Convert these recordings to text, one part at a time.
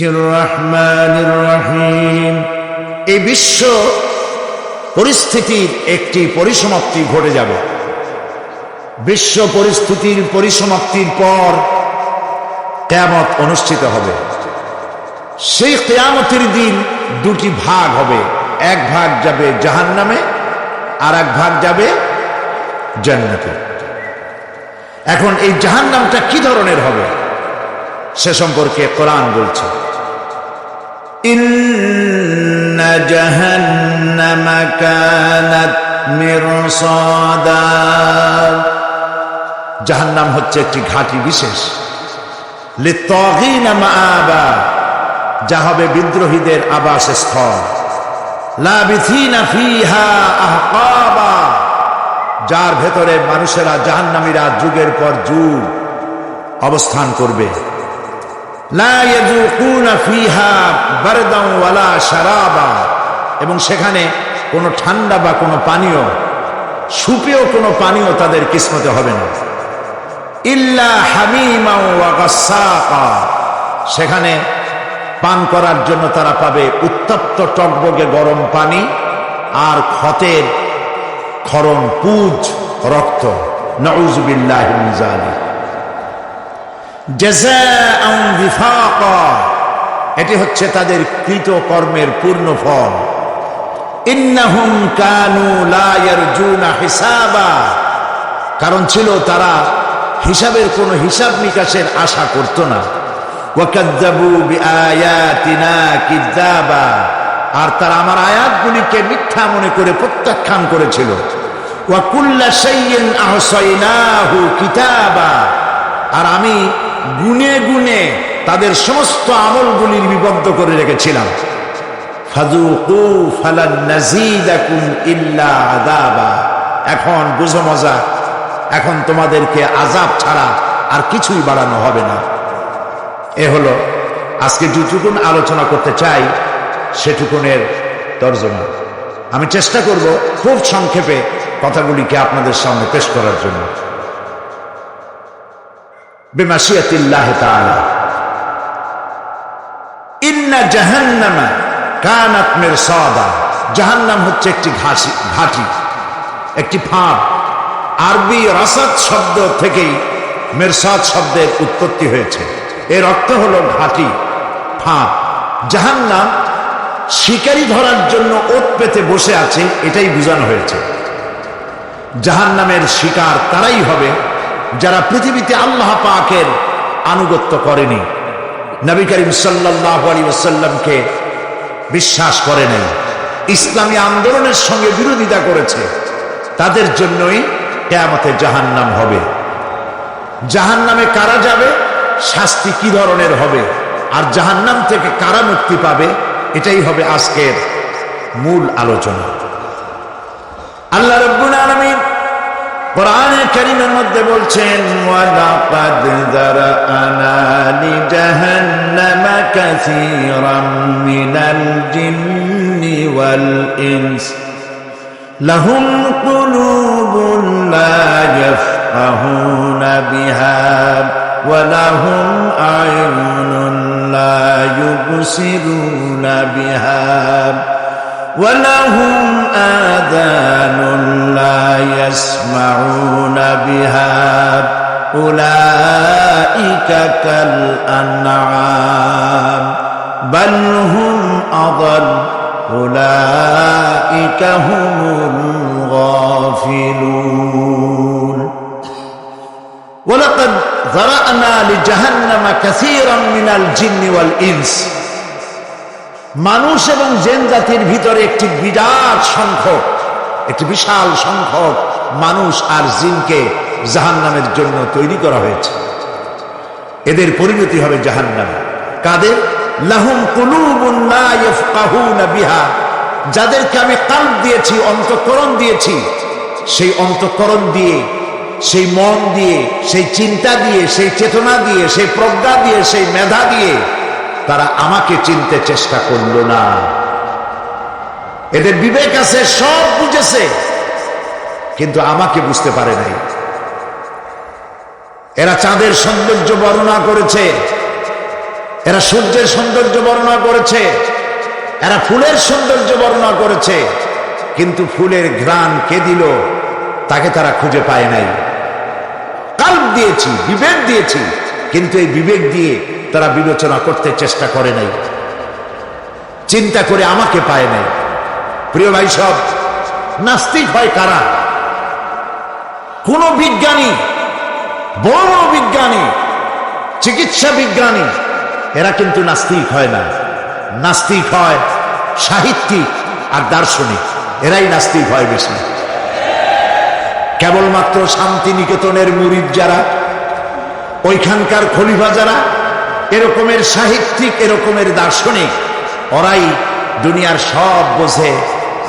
রহমানির রহিম। এই বিশ্ব পরিস্থিতির একটি পরিসমাপ্তি ঘটে যাবে। বিশ্ব পরিস্থিতির পরিসমাপ্তির পর কিয়ামত অনুষ্ঠিত হবে। সেই কিয়ামতের দিন দুটি ভাগ হবে, এক ভাগ যাবে জাহান্নামে আর এক ভাগ যাবে জান্নাতে। এখন এই জাহান্নামটা কি ধরনের হবে সে সম্পর্কে কোরআন বলছে, ইন্না জাহান্নামা কানাত মিরসাদা। জাহান্নাম হচ্ছে একটি ঘাঁটি বিশেষ, লিত্তাগীনা মাআবা, যা হবে বিদ্রোহীদের আবাসস্থল, লাবিথিনা ফিহা আহকাবা, যার ভেতরে মানুষেরা জাহান্নামীরা যুগের পর যুগ অবস্থান করবে। লা ইয়াযুকুনা ফিহা বারদান ওয়ালা শারাবা, এবং সেখানে কোনো ঠান্ডা বা কোনো পানীয়, সুপেয় কোনো পানীয় তাদের কিসমতে হবে না। ইল্লা হামিমা ওয়া গাসসাকা, সেখানে পান করার জন্য তারা পাবে উত্তপ্ত টকবগে গরম পানি আর ক্ষতের ক্ষরণ পুজ রক্ত। নাউযু বিল্লাহি মিন যালিক। জাযাআন বিফাকা, এটি হচ্ছে তাদের কৃত কর্মের পূর্ণ ফল। ইন্নাহুম কানু লা ইয়ারজুনা হিসাবা, কারণ ছিল তারা হিসাবের কোনো হিসাব নিকাশের আশা করত না। ওয়াকাযযাবু বিআয়াতিনা কিযাবা, আর তারা আমার আয়াতগুলিকে মিথ্যা মনে করে প্রত্যাখ্যান করেছিল। ওয়া কুল্লা শাইইন আহসাইনাহু কিতাবা, আর আমি গুনে গুনে তাদের সমস্ত আমলগুলি লিপিবদ্ধ করে রেখেছিলাম। ফাযুকু ফালান নাযীদাকুম ইল্লা আযাবা, এখন বুঝো মজা, এখন তোমাদেরকে আযাব ছাড়া আর কিছুই বাড়ানো হবে না। এ হলো আজকে যেটুকুন আলোচনা করতে চাই সেটুকুনের তর্জমা। আমি চেষ্টা করব খুব সংক্ষেপে কথাগুলিকে আপনাদের সামনে পেশ করার জন্য। বিমাশিয়াতিল্লাহ তাআলা। ইন্না জাহান্নামা কানাত মিরসাদা, জাহান্নাম হচ্ছে একটি ঘাঁটি, একটি ফাঁদ। আরবি রাসাদ শব্দ থেকেই মিরসাদ শব্দের উৎপত্তি হয়েছে। এর অর্থ হলো ঘাঁটি, ফাঁদ। জাহান্নাম শিকারি ধরার জন্য ওত পেতে বসে আছে, এটাই বোঝানো হয়েছে। জাহান্নামের শিকার তারাই হবে যারা পৃথিবীতে আল্লাহ পাকের আনুগত্য করেনি, নবী করিম সাল্লাল্লাহু আলাইহি ওয়াসাল্লামকে বিশ্বাস করে নাই, ইসলামী আন্দোলনের সঙ্গে বিরোধিতা করেছে, তাদের জন্যই কিয়ামতে জাহান্নাম হবে। জাহান্নামে কারা যাবে, শাস্তি কি ধরনের হবে, আর জাহান্নাম থেকে কারা মুক্তি পাবে, এটাই হবে আজকের মূল আলোচনা। আল্লাহ রাব্বুল আলামিন কোরআনে কারীমের মধ্যে বলছেন, ওয়ালাকাদ যারানা লিজাহান্নামা কাসীরাম মিনাল জিন্নি ওয়াল ইনস লাহুম কুলুবুন লা ইয়াফকাহুনা বিহা ওয়া লাহুম আ'য়ুনুন লা ইউবসিরুনা বিহা وَلَهُمْ آذَانٌ لَا يَسْمَعُونَ بِهَا أُولَئِكَ كَالْأَنْعَامِ بَلْ هُمْ أَضَلُّ أُولَئِكَ هُمُ الْغَافِلُونَ وَلَقَدْ ذَرَأْنَا لِجَهَنَّمَ كَثِيرًا مِنَ الْجِنِّ وَالْإِنسِ, মানুষ এবং জিন জাতির ভিতরে একটি বিরাট সংখ্যক, একটি বিশাল সংখ্যক মানুষ আর জিনকে জাহান্নামের জন্য তৈরি করা হয়েছে। এদের পরিণতি হবে জাহান্নামে। কাদের? লাহুম কুলুবুন লা ইয়াফকাহুনা বিহা, যাদেরকে আমি কাল্ব দিয়েছি, অন্তঃকরণ দিয়েছি, সেই অন্তঃকরণ দিয়ে, সেই মন দিয়ে, সেই চিন্তা দিয়ে, সেই চেতনা দিয়ে, সেই প্রজ্ঞা দিয়ে, সেই মেধা দিয়ে তারা আমাকে চিনতে চেষ্টা করল না। এদের বিবেক আছে, সব বুঝেছে, কিন্তু আমাকে বুঝতে পারে নাই। এরা চাঁদের সৌন্দর্য বর্ণনা করেছে, এরা সূর্যের সৌন্দর্য বর্ণনা করেছে, এরা ফুলের সৌন্দর্য বর্ণনা করেছে, কিন্তু ফুলের ঘ্রাণ কে দিল তাকে তারা খুঁজে পায় নাই। কাল্ব দিয়েছি, বিবেক দিয়েছি, কিন্তু এই বিবেক দিয়ে তারা বিবেচনা করতে চেষ্টা করে নাই, চিন্তা করে আমাকে পায় নাই। প্রিয় ভাই সব, নাস্তিক হয় কারা? কোন বিজ্ঞানী, বড় বড় বিজ্ঞানী, চিকিৎসা বিজ্ঞানী, এরা কিন্তু নাস্তিক হয় না। নাস্তিক হয় সাহিত্যিক আর দার্শনিক, এরাই নাস্তিক হয় বেশি। কেবলমাত্র শান্তিনিকেতনের মুরিদ যারা, ওইখানকার খলিফা যারা, এরকমের সাহিত্যিক, এরকমের দার্শনিক, ওরাই দুনিয়ার সব বোঝে,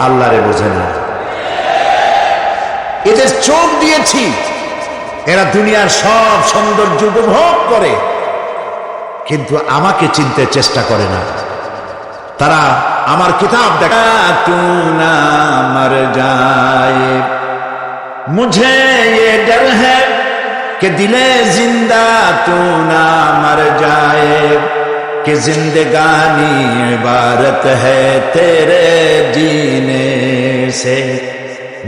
আল্লাহরে বোঝে না। এদের চোখ দিয়েছি, এরা দুনিয়ার সব সৌন্দর্য উপভোগ করে, কিন্তু আমাকে চিনতে চেষ্টা করে না। তারা আমার কিতাব দেখা তু না মর যায়, মুঝে ये डर है कि दिले जिंदा तू ना मर जाए, कि जिंदगानी इबारत है तेरे जीने से।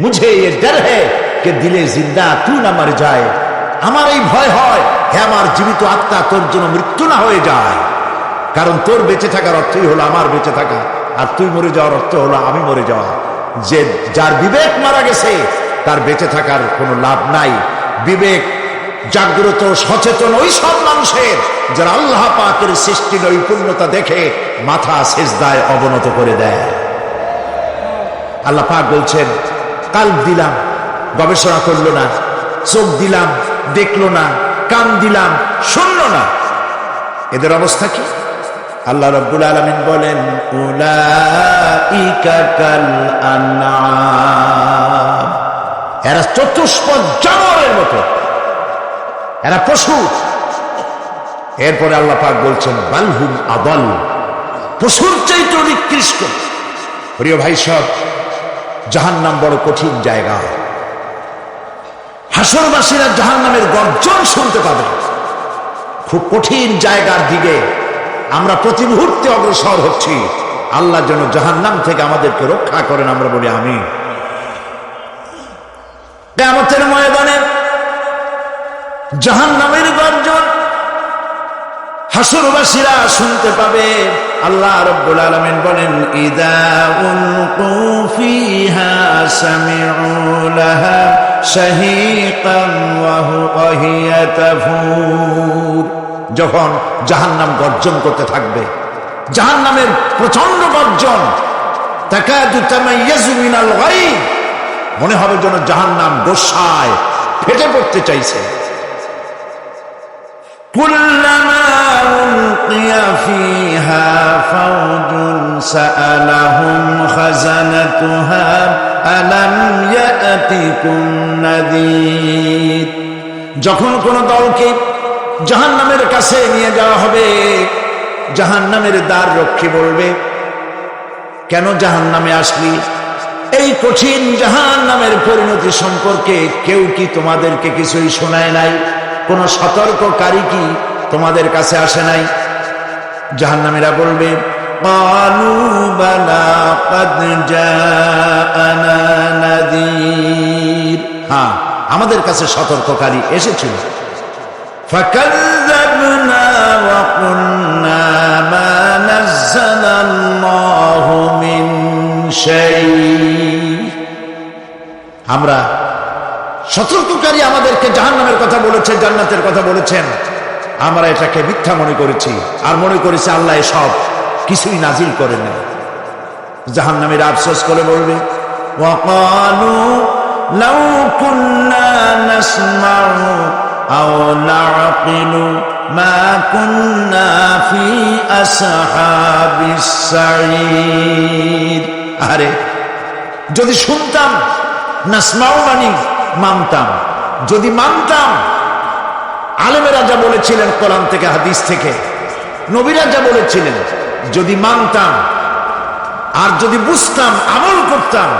मुझे ये डर है कि दिले जिंदा तू ना मर जाए, আমার এই ভয় হয় হে আমার জীবিত আত্মা তোর জন্য মৃত্যু না হয়ে যায়। কারণ তোর বেঁচে থাকার অর্থই হলো আমার বেঁচে থাকা, আর তুই মরে যাওয়ার অর্থ হলো আমি মরে যাওয়া। যে যার বিবেক মারা গেছে তার বেঁচে থাকার কোনো লাভ নাই। বিবেক জাগ্রত সচেতন ওই সব মানুষের যারা আল্লাহ পাকের সৃষ্টির নৈপুণ্যতা দেখে মাথা সিজদায় অবনত করে দেয়। আল্লাহ পাক বলছেন, কাল্ব দিলাম, গবেষণা করলো না, চোখ দিলাম, দেখলো না, কান দিলাম, শুনলো না। এদের অবস্থা কি? আল্লাহ রাব্বুল আলামিন বলেন, উলাইকা কাল আনআম, এরা চতুষ্পদ জানোয়ারের মতো, এরা পশু। এরপরে আল্লাহ পাক বলছেন, বালহুম আদাল, পশুর চাইতে নিকৃষ্ট। প্রিয় ভাই সব, জাহান্নাম বড় কঠিন জায়গা। হাসরবাসীরা জাহান্নামের গর্জন শুনতে পাবে। খুব কঠিন জায়গার দিকে আমরা প্রতি মুহূর্তে অগ্রসর হচ্ছি। আল্লাহ যেন জাহান্নাম থেকে আমাদেরকে রক্ষা করেন, আমরা বলি আমিন। কিয়ামতের ময়দানে জাহান্নামের গর্জন হাসরবাসীরা শুনতে পাবে। আল্লাহ রাব্বুল আলামিন বলেন, ইদা উলকু ফিহা সামিউ লাহা শাহীকান ওয়া হিয়া তাফুর। যখন জাহান্নাম গর্জন করতে থাকবে, জাহান্নামের প্রচন্ড গর্জন, তাকাদু তামাইয়াজু মিনাল গায়ব, মনে হবে যেন জাহান্নাম গোসায় ফেটে পড়তে চাইছে। কুল্লামা উলকিয়া ফিহা ফাওজুন সাআলাহুম খাজানাতুহা আলাম ইয়াতিকুম নাযীর। যখন কোন দলকে জাহান্নামের কাছে নিয়ে যাওয়া হবে, জাহান্নামের দ্বার রক্ষী বলবে, কেন জাহান্নামে আসলি? এই কঠিন জাহান্নামের পরিণতি সম্পর্কে কেউ কি তোমাদেরকে কিছুই শোনায় নাই? কোন সতর্ককারী কি তোমাদের কাছে আসে নাই? জাহান্নামীরা বলবে, ক্বালু বালা ক্বাদ জাআনা নাযীর, হ্যাঁ আমাদের কাছে সতর্ককারী এসেছিল। ফাকাযযাবনা ওয়া কুলনা মা নাযালাল্লাহু মিন শাই। আমরা সতর্ককারী আমাদেরকে জাহান্নামের কথা বলেছেন, জান্নাতের কথা বলেছেন, আমরা এটাকে মিথ্যা মনে করেছি আর মনে করেছি আল্লাহ সব কিছুই নাজিল করেন না। জাহান্নামীরা আফসোস করে বলবে, ওয়াকালু লাউ কুন্না নাসমাউ আও নাআকিলু মা কুন্না ফি আসহাবিস সাঈর। আরে যদি শুনতাম, নাসমাউ মানে মানতাম, যদি মানতাম, আলেমেরা যা বলেছিলেন কোরআন থেকে হাদিস থেকে, নবীরা যা বলেছিলেন, যদি মানতাম আর যদি বুঝতাম, আমল করতাম,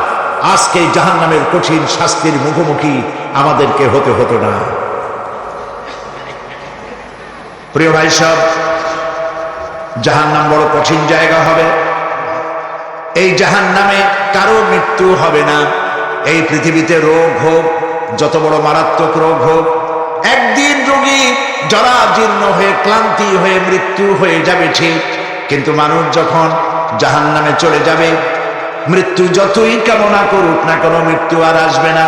আজকে জাহান্নামের কঠিন শাস্তির মুখোমুখি আমাদেরকে হতে হতো না। প্রিয় ভাই সব, জাহান্নাম বড় কঠিন জায়গা হবে। এই জাহান্নামে কারো মৃত্যু হবে না। এই পৃথিবীতে রোগ হোক, যত বড় মারাত্মক রোগ হোক, একদিন রোগী জরাজীর্ণ হয়ে ক্লান্তি হয়ে মৃত্যু হয়ে যাবে ঠিক, কিন্তু মানুষ যখন জাহান্নামে চলে যাবে, মৃত্যু যতই কামনা করুক না কেন মৃত্যু আর আসবে না।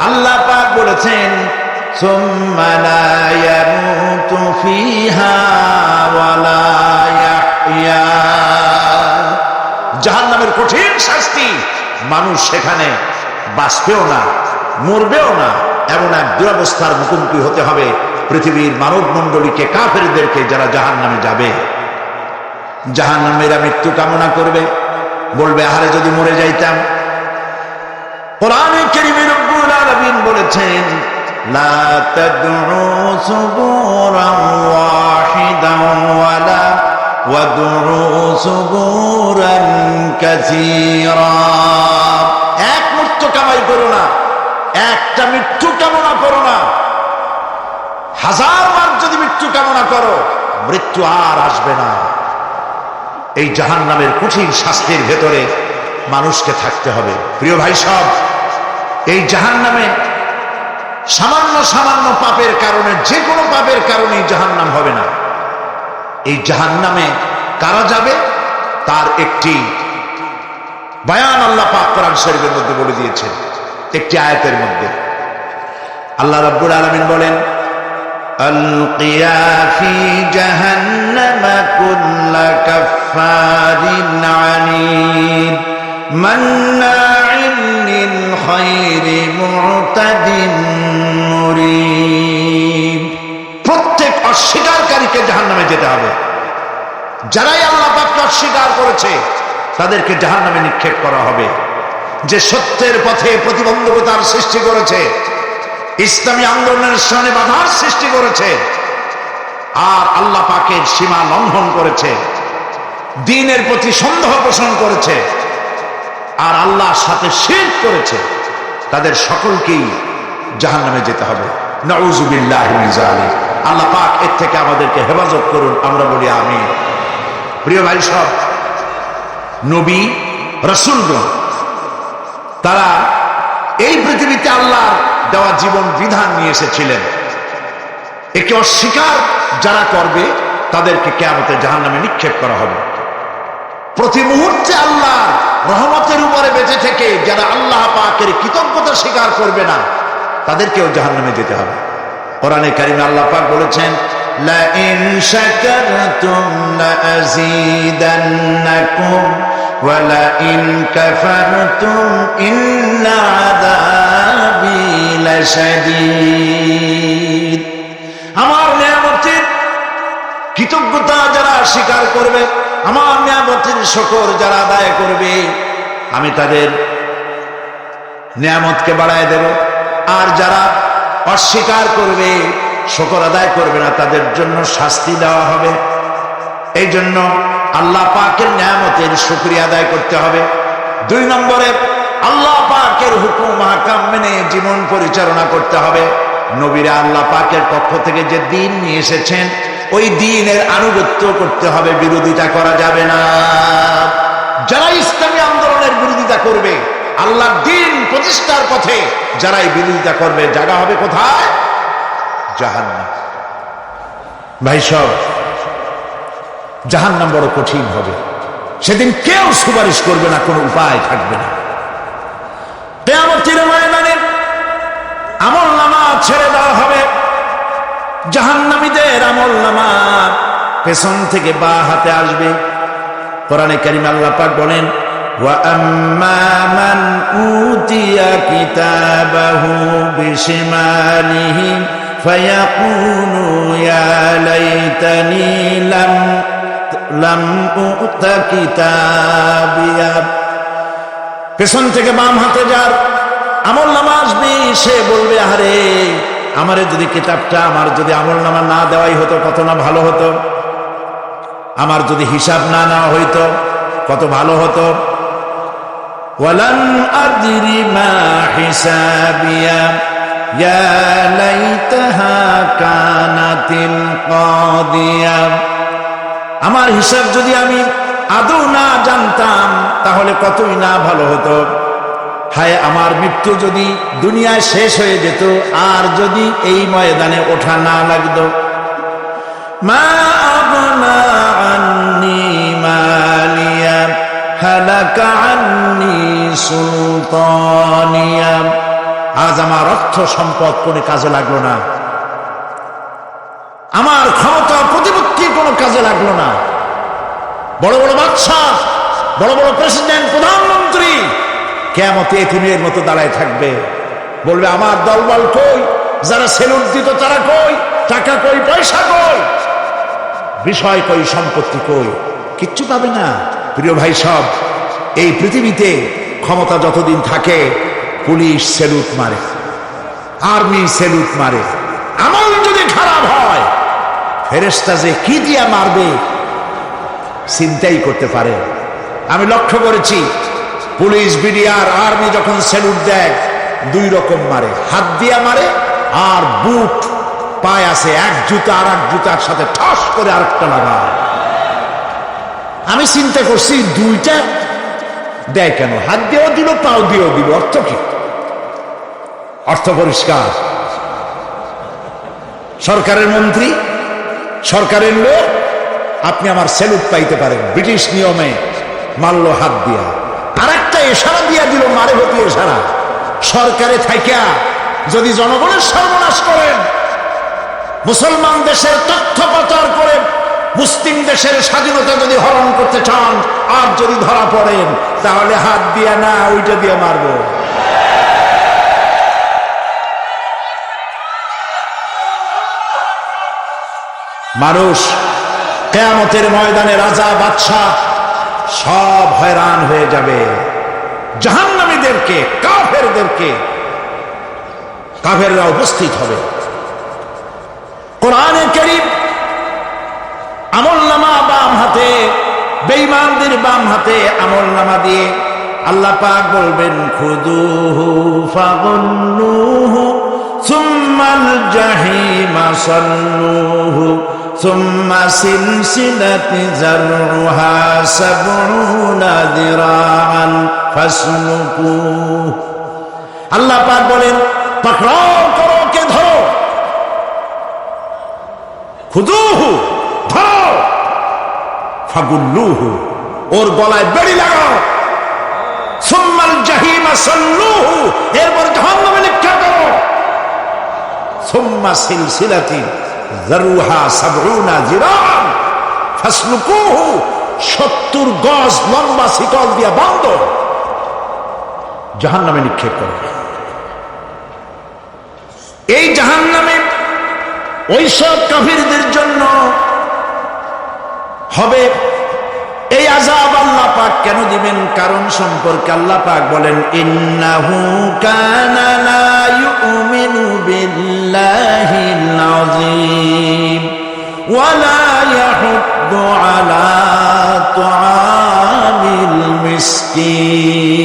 আল্লাহ পাক বলেছেন, সুম্মা লা ইয়ামুতু ফিহা ওয়া লা ইয়াহইয়া। জাহান্নামের কঠিন শাস্তি, মানুষ সেখানে বাঁচবেও না, মরবেও না, এমন এক দুরবস্থার মুখোমুখি হতে হবে পৃথিবীর মানব মণ্ডলীকে, কাফেরদেরকে, যারা জাহান্নামে যাবে। জাহান্নামীরা মৃত্যু কামনা করবে, বলবে আরে যদি মরে যাইতাম। কোরআনে কারীমে রব্বুল আলামিন বলেছেন, লা তাদউ সুবুরান ওয়াহিদান ওয়ালা ওয়াদউ সুবুরান কাসীরা। এক মৃত্যু কামাই করো না, একটা মৃত্যু কামনা করো না। হাজার বার যদি মৃত্যু কামনা করো, মৃত্যু আর আসবে না। এই জাহান্নামের কঠিন শাস্তির ভেতরে মানুষকে থাকতে হবে। প্রিয় ভাই সব, এই জাহান্নামে সামান্য সামান্য পাপের কারণে, যে কোনো পাপের কারণেই জাহান্নাম হবে না। এই জাহান্নামে কারা যাবে তার একটি বয়ান আল্লাহ পাক কোরআন শরীফের মধ্যে বলে দিয়েছেন। একটি আয়াতের মধ্যে আল্লাহ রাব্বুল আলামিন বলেন, আলকিয়া ফি জাহান্নামা কুল্লা কাফফারিন আনীদ মান্নাইন লিল খায়রি মু'তাদিন মুরিব। প্রত্যেক অস্বীকারীকে জাহান্নামে যেতে হবে। যারাই আল্লাহ পাককে অস্বীকার করেছে তাদেরকে জাহান্নামে নিক্ষেপ করা হবে। যে সত্যের পথে প্রতিবন্ধকতার সৃষ্টি করেছে, ইসলামী আন্দোলনের সামনে বাধার সৃষ্টি করেছে, আর আল্লাহ পাকের সীমা লঙ্ঘন করেছে, দ্বীনের প্রতি সন্দেহ পোষণ করেছে, আর আল্লাহর সাথে শিরক করেছে, তাদের সকলকেই জাহান্নামে যেতে হবে। নাউযুবিল্লাহি মিন যালিক। আল্লাহ পাক এর থেকে আমাদেরকে হেফাজত করুন, আমরা বলি আমিন। প্রিয় ভাই সব, নবী রাসূলগণ তারা এই পৃথিবীতে আল্লাহর দেওয়া জীবন বিধান নিয়ে এসেছিলেন। একে অস্বীকার যারা করবে তাদেরকে কিয়ামতে জাহান্নামে নিক্ষেপ করা হবে। প্রতি মুহূর্তে আল্লাহর রহমতের উপরে বেঁচে থেকে যারা আল্লাহ পাকের কৃতজ্ঞতা স্বীকার করবে না, তাদেরকেও জাহান্নামে যেতে হবে। কোরআনে কারিমে আল্লাহ পাক বলেছেন, লা ইন শাকারতুম লা আযীদান্নাকুম ওয়া লা ইন কাফারতুম ইন্না আযাবি লাশাদীদ। আমার নিয়ামতের কৃতজ্ঞতা যারা স্বীকার করবে, আমার নিয়ামতের শুকর যারা আদায় করবে, আমি তাদের নিয়ামতকে বাড়ায় দেব। আর যারা অস্বীকার করবে, শুকর আদায় করবে না, তাদের জন্য শাস্তি দেওয়া হবে। এই জন্য আল্লাহ পাকের নিয়ামতের শুকরিয়া আদায় করতে হবে। 2 নম্বরে আল্লাহ পাকের হুকুম আহকাম মেনে জীবন পরিচালনা করতে হবে। নবীরা আল্লাহ পাকের পক্ষ থেকে যে দ্বীন নিয়ে এসেছেন, ওই দ্বীনের আনুগত্য করতে হবে, বিরোধিতা করা যাবে না। যারা ইসলামী আন্দোলনের বিরোধিতা করবে, আল্লাহর দ্বীন প্রতিষ্ঠার পথে যারাই বিরোধিতা করবে, জায়গা হবে কোথায়? জাহান্নাম। ভাই সব, জাহান্নাম বড় কঠিন হবে। সেদিন কেউ সুপারিশ করবে না, কোনো উপায় থাকবে না। কিয়ামতের ময়দানে আমলনামা ছেড়ে দেওয়া হবে। জাহান্নামীদের আমলনামা পেছন থেকে বাঁ হাতে আসবে। কোরআনে কারিমে আল্লাহ পাক বলেন, ওয়া আম্মা মান উতিয়া কিতাবাহু বিশিমালিহি ফায়াকুলু ইয়া লাইতানি লাম উতা কিতাবিয়া। পেছন থেকে বাম হাতে যার আমলনামা আসবে, সে বলবে, আরে আমারে যদি কিতাবটা, আমার যদি আমলনামা না দেওয়াই হতো কত না ভালো হতো, আমার যদি হিসাব না নেওয়া হইতো কত ভালো হতো। ওয়ালান আদরি মা হিসাবিয়া ইয়া লাইতাহা কানাতিল কাদিয়া। আমার হিসাব যদি আমি আদৌ না জানতাম তাহলে কতই না ভালো হতো। হায় আমার মৃত্যু যদি দুনিয়ায় শেষ হয়ে যেত, আর যদি এই ময়দানে ওঠা না লাগতো। মা আগনা আন্নি মালিয়া হালাকা আন্নি সুলতানিয়া। আজ আমার অর্থ সম্পদ কোনো কাজে লাগলো না, আমার ক্ষমতা প্রতিপত্তি কোনো কাজে লাগলো না। বড় বড় বাদশাহ, বড় বড় প্রেসিডেন্ট, প্রধানমন্ত্রী কিয়ামতে এতিমের মতো দাঁড়ায় থাকবে, বলবে আমার দলবল কই, যারা সেলুট দিত তারা কই, টাকা কই, পয়সা কই, বিষয় কই, সম্পত্তি কই, কিচ্ছু পাবে না। প্রিয় ভাই সব, এই পৃথিবীতে ক্ষমতা যতদিন থাকে পুলিশ সেলুট মারে, আর্মি সেলুট মারে। আমল যদি খারাপ হয় ফেরেশতা যে কি দিয়া মারবে চিন্তাই করতে পারে। আমি লক্ষ্য করেছি পুলিশ, বিডিআর, আর্মি যখন সেলুট দেয় দুই রকম মারে, হাত দিয়া মারে আর বুট পায় আছে এক জুতা আর এক জুতার সাথে ঠস করে আরেকটা লাগায়। আমি চিন্তা করছি দুইটা দেয় কেন, হাত দিয়েও দিল পাও দিয়েও দিল, অর্থ কি? অর্থ পরিষ্কার। সরকারের মন্ত্রী, সরকারের লোক, আপনি আমার সেলুট পাইতে পারেন, ব্রিটিশ নিয়মে মারলো হাত দিয়া, আর একটা ইশারা দিয়া দিল, মারে হতি ইশারা। সরকারে থাইকা যদি জনগণের সর্বনাশ করেন, মুসলমান দেশের তথ্য পাচার করে মুসলিম দেশের স্বাধীনতা যদি হরণ করতে চান, আর যদি ধরা পড়েন তাহলে হাত দিয়া না ওইটা দিয়ে মারবো। মানুষ কিয়ামতের ময়দানে রাজা বাদশাহ সব হয়রান হয়ে যাবে। জাহান্নামীদেরকে, কাফেরদেরকে, কাফেররা উপস্থিত হবে। কোরআনে কারীম আমলনামা বাম হাতে, বেঈমানদের বাম হাতে আমলনামা দিয়ে আল্লাহ পাক বলবেন খুযুহু ফাগুল্লুহু সুম্মাল জাহিমা সাল্লুহু সুম্মা সিলসিলাতি যারউহা সাবউনা যিরাআন ফাসলুকুহু। আল্লাহ পাক বলেন পাকড়াও করো, কে ধরো, খুযুহু ধরো, ফাগুল্লুহু ওর গলায় বেড়ি লাগাও, সুম্মাল জাহিমা সাল্লুহু এরপর জাহান্নামে নিক্ষেপ করো, সুম্মা সিলসিলাতি যারউহা সাবউনা যিরাআন ফাসলুকুহু 70 গজ লম্বা শিকল দিয়া বাঁধ জাহান্নামে নিক্ষেপ করো। এই জাহান্নামে ওইসব কাফিরদের জন্য হবে এই আযাব। আল্লাহ পাক কেন দিবেন কারণ সম্পর্কে আল্লাহ পাক বলেন ইন্নাহু কানা লা ইউমিনু বিল্লাহিল আযীম ওয়া লা ইয়াহুদ্দু আলা তুআমিল মিসকিন।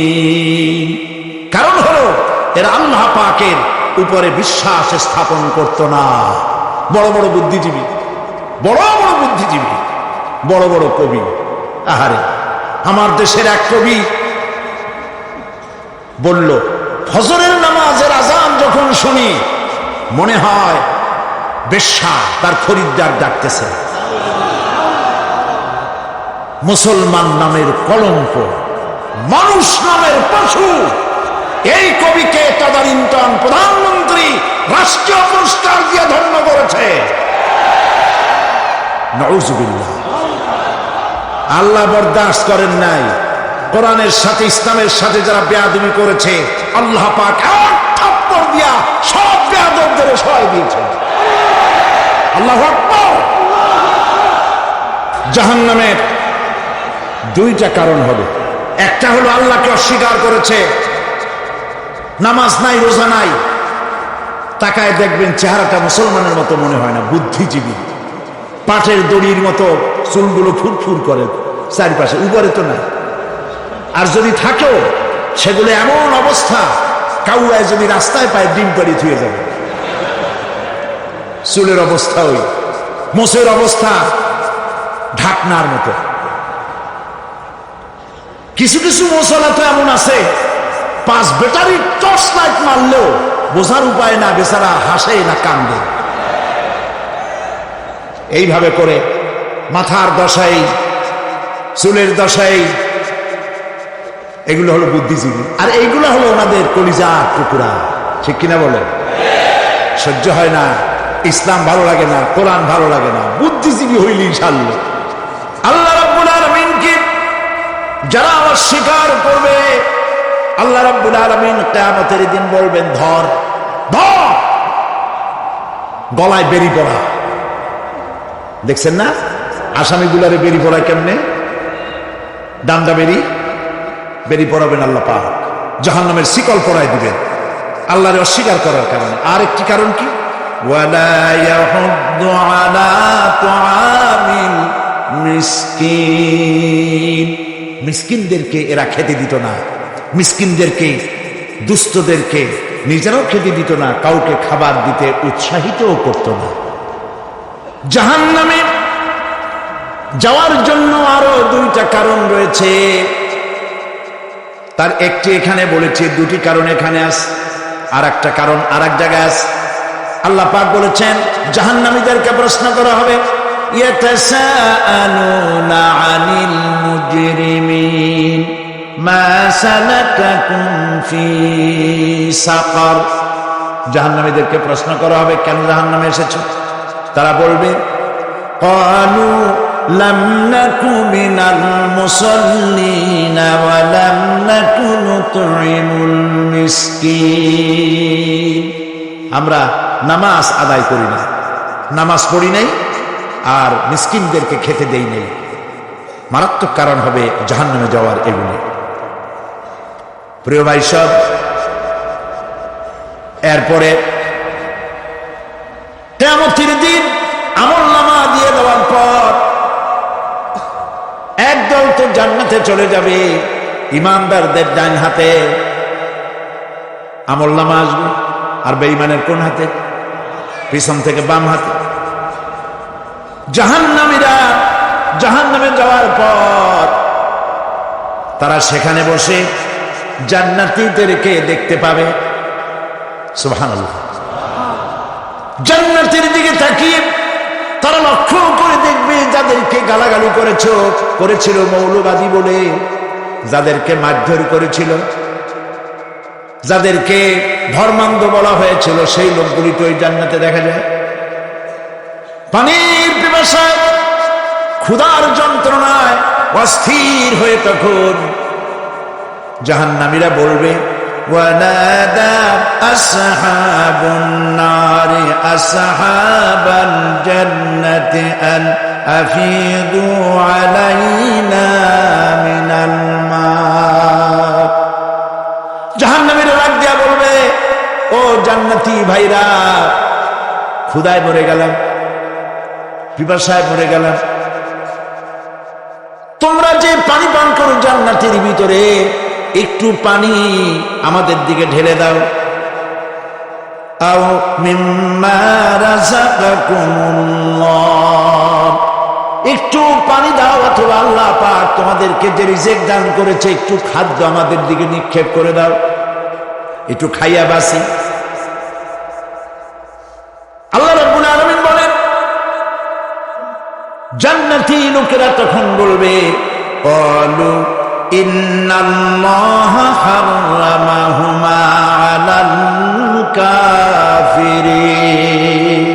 কারণ হলো এরা আল্লাহ পাকের উপরে বিশ্বাস স্থাপন করত না। বড় বড় বুদ্ধিজীবী, বড় বড় বুদ্ধিজীবী, বড় বড় কবি, আহারে আমার দেশের এক কবি বলল ফজরের নামাজের আজান যখন শুনি মনে হয় বেশ্যা তার খরিদ্দার ডাকতেছে। মুসলমান নামের কলঙ্ক, মানুষ নামের পশু। এই কবিকে তদানীন্তন প্রধানমন্ত্রী রাষ্ট্রীয় পুরস্কার দিয়ে ধন্য করেছে। নাউযুবিল্লাহ। আল্লাহ বরদাস্ত করেন নাই। কোরআনের সাথে ইসলামের সাথে যারা বেয়াদবি করেছে আল্লাহ পাক এক থাপ্পড় দিয়া সব বেয়াদবদের সহায় দিয়েছেন। আল্লাহু আকবার। জাহান্নামের দুইটা কারণ হবে। একটা হলো আল্লাহকে অস্বীকার করেছে, নামাজ নাই, রোজা নাই, তাকায় দেখবেন চেহারাটা মুসলমানের মতো মনে হয় না, বুদ্ধিজীবী, পাটের দড়ির মতো চুলগুলো ফুরফুর করে চারিপাশে, উপরে তো নাই। আর যদি থাকেও সেগুলো এমন অবস্থা কাউয়ায় যদি রাস্তায় পায় ডিম পাড়ি থুয়ে যাবে। চুলের অবস্থা ওই, মোষের অবস্থা ঢাক ঢাকনার মতো। কিছু কিছু মশলা তো এমন আছে 5 ব্যাটারি টর্চ লাইট মারলেও বোঝার উপায় না, বেচারা হাসে না কান্দে। এইভাবে করে মাথার দশাই, চুলের দশাই, এগুলো হলো বুদ্ধিজীবী। আর এইগুলো হলো ওনাদের কলিজার টুকরা। ঠিক কিনা বলে? সহ্য হয় না, ইসলাম ভালো লাগে না, কোরআন ভালো লাগে না, বুদ্ধিজীবী হইলি ইনশাআল্লাহ। আল্লাহ রাব্বুল আলামিনকে যারা অস্বীকার করবে, আল্লাহ রাব্বুল আলামিন কিয়ামতের দিন বলবেন, ধর ধর, গলায় বেরি পড়া। দেখছেন না আসামিগুলারে বেরি পড়ায় কেমনে? ডান্ডা বেরি পড়াবেন আল্লাহ পাক, জাহান্নামের শিকল পরায় দিবেন আল্লাহরে অস্বীকার করার কারণে। আর একটি কারণ কি? ওয়ালা ইয়াহুদ্দু আলা তুআমিল মিসকিন। মিসকিনদেরকে এরা খেতে দিত না, মিসকিনদেরকে, দুস্থদেরকে নিজেরাও খেতে দিত না, কাউকে খাবার দিতে উৎসাহিতও করত না। জাহান্নামে যাওয়ার জন্য আরো 2টা কারণ রয়েছে, তার একটি এখানে বলেছে, 2টি কারণ এখানে আছে, আর একটা কারণ আর এক জায়গায় আছে। আল্লাহ পাক বলেছেন জাহান্নামীদেরকে প্রশ্ন করা হবে, ইয়াতাসাআলুনা আনিল মুজরিমিন মা সালাকাকুম ফি সাকার। জাহান্নামীদেরকে প্রশ্ন করা হবে, কেন জাহান্নামে এসেছো? তারা বলবে, ক্বালু লাম নাকু মিনাল মুসাল্লিনা ওয়া লাম নাকু নুতঈমুল মিসকিন। আমরা নামাজ আদায় করি না, নামাজ পড়ি নাই, আর মিসকিনদেরকে খেতে দেই নাই। মারাত্মক কারণ হবে জাহান্নামে যাওয়ার এগুলি। প্রিয় ভাই সব, এরপরে কিয়ামতের দিন আমলনামা দিয়ে দেওয়ার পর একদল তো জান্নাতে চলে যাবে, ইমানদারদের ডান হাতে আমলনামা আসবে, আর বেঈমানের কোন হাতে? পিছন থেকে বাম হাতে। জাহান্নামীরা জাহান্নামে যাওয়ার পর তারা সেখানে বসে জান্নাতীদেরকে দেখতে পাবে। সুবহানাল্লাহ। জান্নাতের দিকে তাকিয়ে তারা লক্ষ্য করে দেখবে যাদেরকে গালাগালি করেছিল মৌলবাদী বলে, যাদেরকে মারধর করেছিল, যাদেরকে ধর্মান্ধ বলা হয়েছিল, সেই লোকগুলি তো ওই জান্নাতে দেখা যায়। পানির পিপাসায়, ক্ষুধার যন্ত্রণায় অস্থির হয়ে তখন জাহান্নামীরা বলবে, ওয়ানাদা আসহাবুন নারি আসহাবাল জান্নাতি আন আফিদু আলাইনা মিনাল মা। জাহান্নামীরা ডাক দিয়া বলবে, ও জান্নাতি ভাইরা, ক্ষুধায় মরে গেলাম, পিপাসায় মরে গেলাম, তোমরা যে পানি পান করো জান্নাতের ভিতরে, একটু পানি আমাদের দিকে ঢেলে দাও। আও মিম্মা রাযাকাকুমুল্লাহ, একটু পানি দাও, অথবা আল্লাহ পাক তোমাদেরকে যে রিজিক দান করেছে একটু খাদ্য আমাদের দিকে নিক্ষেপ করে দাও, একটু খাইয়া বাসি। আল্লাহ রাব্বুল আলামিন বলেন, জান্নাতি লোকেরা তখন বলবে, ক্বালু ইন্নাল্লাহা হারামাহুমা আলাল কাফিরিন।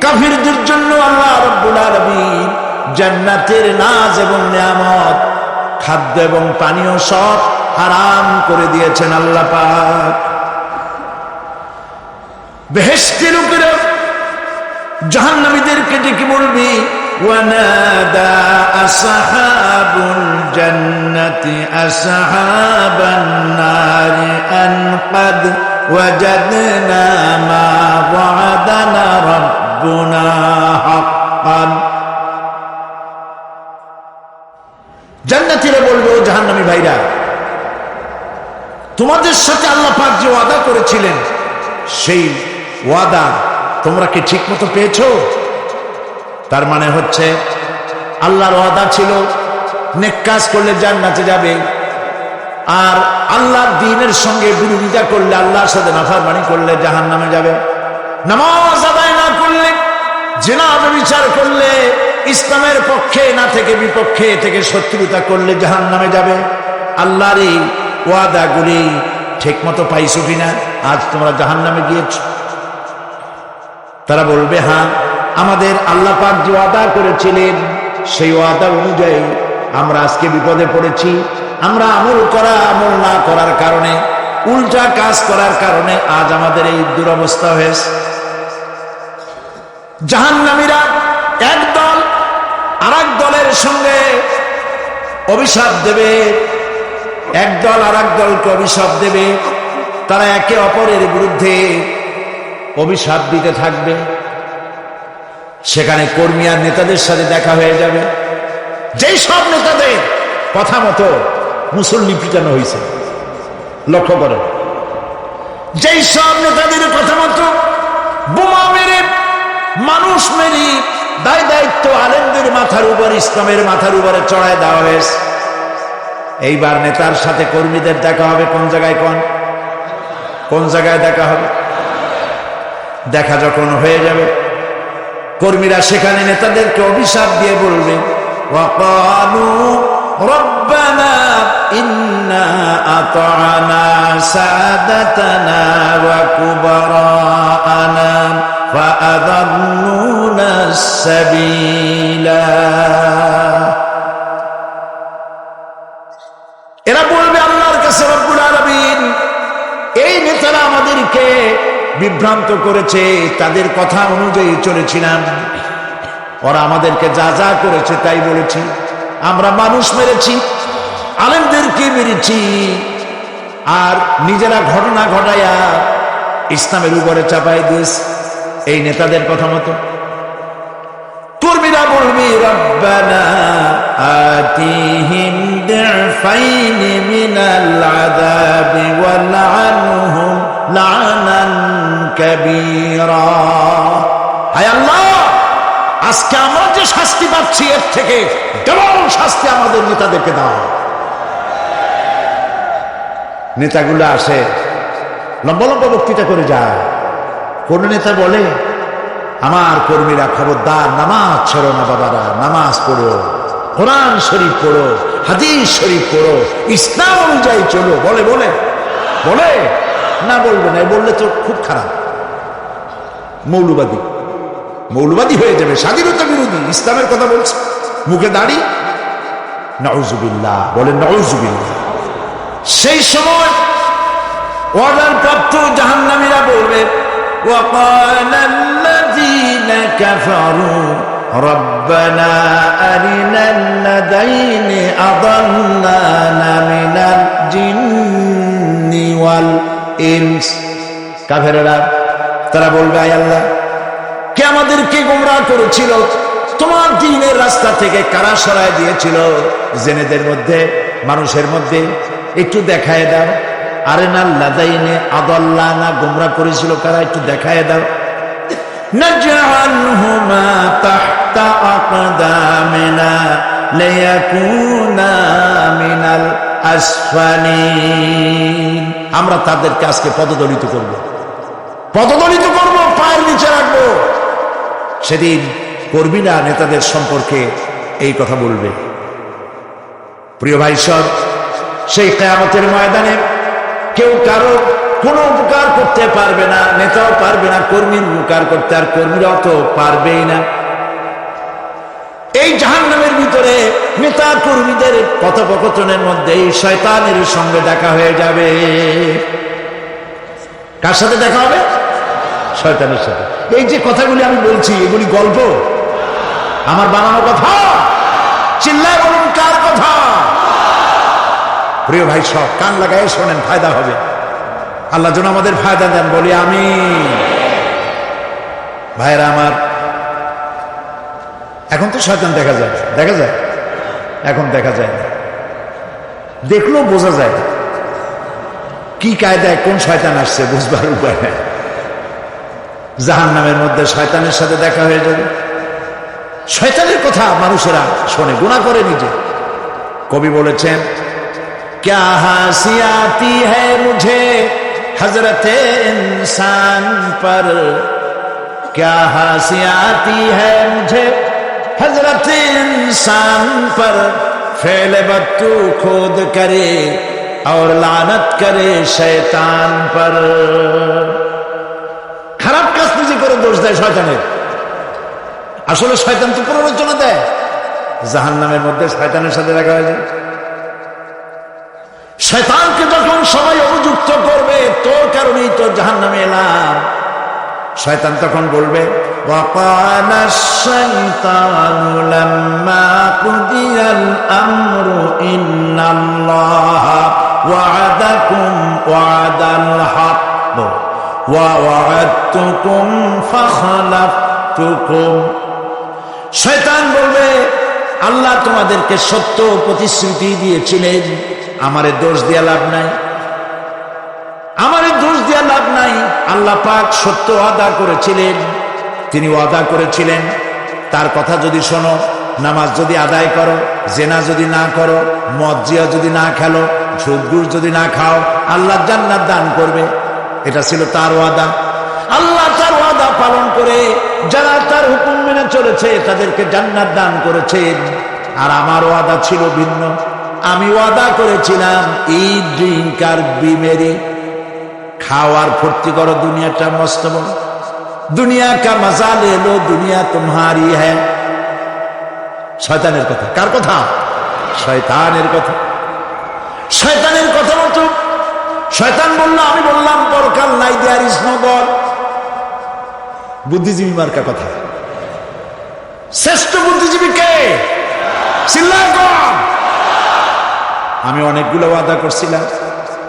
কাফিরদের জন্য আল্লাহ রাব্বুল আলামিন জান্নাতের নাজ এবং নিয়ামত, খাদ্য এবং পানীয় সব হারাম করে দিয়েছেন আল্লাহ পাক। বেহেশতের লোকেরা জাহান্নামীদেরকে ডেকে বলবে, ওয়ানাদা আসহাবুল জান্নাতি আসহাবান নারি আন ক্বাদ ওয়াজাদনা মা ওয়া'াদানা রাব্বুনা হাক্কান। জান্নাতীরা বলবে, ও জাহান্নামী ভাইরা, তোমাদের সাথে আল্লাহ পাক যে ওয়াদা করেছিলেন সেই ওয়াদা তোমরা কি ঠিক মতো পেয়েছো? তার মানে হচ্ছে আল্লাহর ওয়াদা ছিল নেক কাজ করলে জান্নাতে যাবে, আর আল্লাহর দ্বীনের সঙ্গে বিরোধিতা করলে, আল্লাহর সাথে নাফরমানি করলে জাহান্নামে যাবে। নামাজ আদায় না করলে, জিনা ব্যভিচার করলে, ইসলামের পক্ষে না থেকে বিপক্ষে থেকে শত্রুতা করলে জাহান্নামে যাবে। আল্লাহর এই ওয়াদাগুলি ঠিক মতো পাইছো কিনা? আজ তোমরা জাহান্নামে গিয়েছ। তারা বলবে, হ্যাঁ, আমাদের আল্লাহ পাক যে ওয়াদা করেছিলেন সেই ওয়াদা অনুযায়ী আমরা আজকে বিপদে পড়েছি। আমরা আমল না করার কারণে, উল্টা কাজ করার কারণে আজ আমাদের এই দুরবস্থা হয়েছে। জাহান্নামীরা এক দল আরেক দলের সঙ্গে অভিশাপ দেবে, এক দল আরেক দলকে অভিশাপ দেবে। তারা একে অপরের বিরুদ্ধে অভিশাপ দিতে থাকবে। সেখানে কর্মী আর নেতাদের সাথে দেখা হয়ে যাবে। যেই সব নেতাদের কথা মতো মুসল্লি পিটানো হয়েছে, লক্ষ্য করেন, যেই সব নেতাদের কথা মতো বোমা মেরে, মানুষ মেরে, দায় দায়িত্ব আলেমদের মাথার উপর, ইসলামের মাথার উপরে চড়ায় দেওয়া হয়েছে। এইবার নেতার সাথে কর্মীদের দেখা হবে কোন জায়গায়? কোন জায়গায় দেখা হবে? দেখা যখন হয়ে যাবে, কর্মীরা সেখানে নেতাদেরকে অভিশাপ দিয়ে বলবে, ওয়াকালু রব্বানা ইন্না আতা'না সাদাতানা ওয়া কুবারানা ফাআযাল্লুনা সাবিলা। এরা বলবে আল্লাহর কাছে, রব্বুল আলামিন, এই নেতারা আমাদেরকে বিভ্রান্ত করেছে, তাদের কথা অনুযায়ী চলেছিলাম, ওরা আমাদেরকে যা যা করেছে তাই বলেছি। আমরা মানুষ মেরেছি, আলেমদেরকে মেরেছি, আর নিজেরা ঘটনা ঘটাইয়া ইসলামের উপরে চাপাই দিয়েছি এই নেতাদের কথা মতো। কর্মীরা বলবি, রব্বানা আতিহিম দি'ফাইনি মিনাল আযাবি ওয়ালআনহুম লা'নান কাবীরা। হায় আল্লাহ, আজকে আমরা যে শাস্তি পাচ্ছি এর থেকে ডবল শাস্তি আমাদের নেতাদেরকে দাও। নেতাগুলো আসে, লম্বা লম্বা বক্তৃতা করে যায়। কোন নেতা বলে, আমার কর্মীরা খবরদার, নামাজ ছেড়ো না বাবারা, নামাজ পড়ো, কোরআন শরীফ পড়ো, হাদিস শরীফ পড়ো, ইসলাম অনুযায়ী চলো। বলে বলে বলে না, বলবে না, বললে তো খুব খারাপ, মৌলবাদী হয়ে যাবে, স্বাধীনতা বিরোধী, ইসলামের কথা বলছে, মুখে দাড়ি। নাউজুবিল্লাহ, বলেন নাউজুবিল্লাহ। সেই সময় অর্ডার প্রাপ্ত জাহান্নামীরা বলবে, وقال الذين كفروا ربنا أرنا الذين أضلانا من الجن والإنس। কাফেররা তারা বলবে, আয় আল্লাহ, কে আমাদেরকে গোমরাহ করেছিল, তোমার দ্বীনের রাস্তা থেকে কারা সরায় দিয়েছিল, জেনেদের মধ্যে, মানুষের মধ্যে একটু দেখায় দাও। আরেনাল লাদাইনে আদাল্লানা, গোমরাহ করেছিল কারা, একটু দেখায় দাও। নাজআলহুমা তাহতা আকদামিনা লিয়াকুনা মিনাল আসফালিন। আমরা তাদেরকে আজকে পদদলিত করব, পায়ের নিচে রাখবো। সেদিন কর্মীরা নেতাদের সম্পর্কে এই কথা বলবে। প্রিয় ভাই সব, সেই কিয়ামতের ময়দানে কেউ কারো কোনো উপকার করতে পারবে না, নেতাও পারবে না কর্মীর উপকার করতে, আর কর্মীরাও তো পারবেই না। এই জাহান্নামের ভিতরে নেতা কর্মীদের কথোপকথনের মধ্যে এই শয়তানের সঙ্গে দেখা হয়ে যাবে। কার সাথে দেখা হবে? শয়তানের সাথে। এই যে কথাগুলি আমি বলছি, এগুলি গল্প, আমার বানানো কথা। চিল্লায় বলুন, কার কথা? প্রিয় ভাই সব, কান লাগাই শোনেন, ফায়দা হবে। আল্লাহ যেন আমাদের ফায়দা দেন, বলি আমিন। ভাইরা আমার, এখন তো শয়তান দেখা যায়, এখন দেখা যায় না, দেখলেও বোঝা যায় না কি কায়দায় কোন শয়তান আসছে, বুঝবার উপায় নেই। জাহান্নামের মধ্যে শয়তানের সাথে দেখা হয়ে যাবে। শয়তানের কথা মানুষেরা শোনে, গুনাহ করে নিজে। কবি বলেছেন, क्या हंसी आती है मुझे हजरते इंसान पर, क्या हंसी आती है मुझे हजरते इंसान पर, फेल बत्तू खुद करे और लानत करे शैतान पर। খারাপ কাজ নিজে করে দোষ দেয় শয়তানের। আসলে শয়তান তো প্ররোচনা দেয়, জাহান্নামের মধ্যে শয়তানের সাথে দেখা হয়ে যায়। শয়তানকে যখন সবাই অভিযুক্ত করবে, তোর কারণেই তো জাহান্নামে এলাম, শয়তান তখন বলবে, وَقَالَ الشَّيْطَانُ لَمَّا قُضِيَ الْأَمْرُ إِنَّ اللَّهَ وَعَدَكُمْ وَعْدَ الْحَقِّ وَوَعَدتُّكُمْ فَخَلَفْتُكُمْ। শয়তান বলবে, আল্লাহ তোমাদেরকে সত্য প্রতিশ্রুতি দিয়েছিলেন, আমারে দোষ দিয়া লাভ নাই, আমারে দোষ দিয়া লাভ নাই। আল্লাহ পাক সত্য ওয়াদা করেছিলেন, তিনি ওয়াদা করেছিলেন তার কথা যদি শোনো, নামাজ যদি আদায় করো, জেনা যদি না করো, মদ জিয়া যদি না খেলো, সুদ ঘুষ যদি না খাও, আল্লাহ জান্নাত দান করবে। এটা ছিল তার ওয়াদা। আল্লাহ তার ওয়াদা পালন করে যারা তার হুকুম মেনে চলেছে তাদেরকে জান্নাত দান করেছেন। আর আমার ওয়াদা ছিল ভিন্ন। আমি ওয়াদা করেছিলাম, ঈদ ড্রিঙ্ক আর বিমেরি, খাওয়ার ফুর্তি করো, দুনিয়াটা মস্ত বড়, দুনিয়া কা মজা লে লো, দুনিয়া তোমারি হ্যাঁ। শয়তানের কথা। কার কথা? শয়তানের কথা। শয়তানের কথা মতো শয়তান বলল, আমি বললাম পরকাল নাই, দেয়ার ইজ নো গড। বুদ্ধিজীবী মার্কা কথা। শ্রেষ্ঠ বুদ্ধিজীবী কে? চিল্লায় কর। আমি অনেকগুলো ওয়াদা করছিলাম,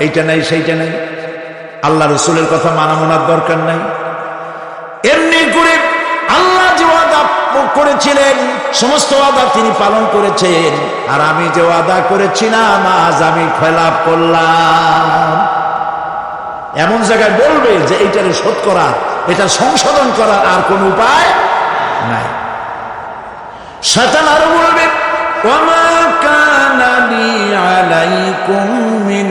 এইটা নাই সেইটা নাই, আল্লাহ রসুলের কথা মানা মানার দরকার নাই। এমনি করে আল্লাহ যে ওয়াদা করেছিলেন সমস্ত ওয়াদা তিনি পালন করেছেন, আর আমি যে ওয়াদা করেছিলাম আজ আমি খেলাপ করলাম। এমন জায়গায় বলবে যে এইটারে শোধ করা, এটা সংশোধন করার আর কোন উপায় নাই। শয়তান আরো বলবে, ওয়ামা কানা লি আলাইকুম মিন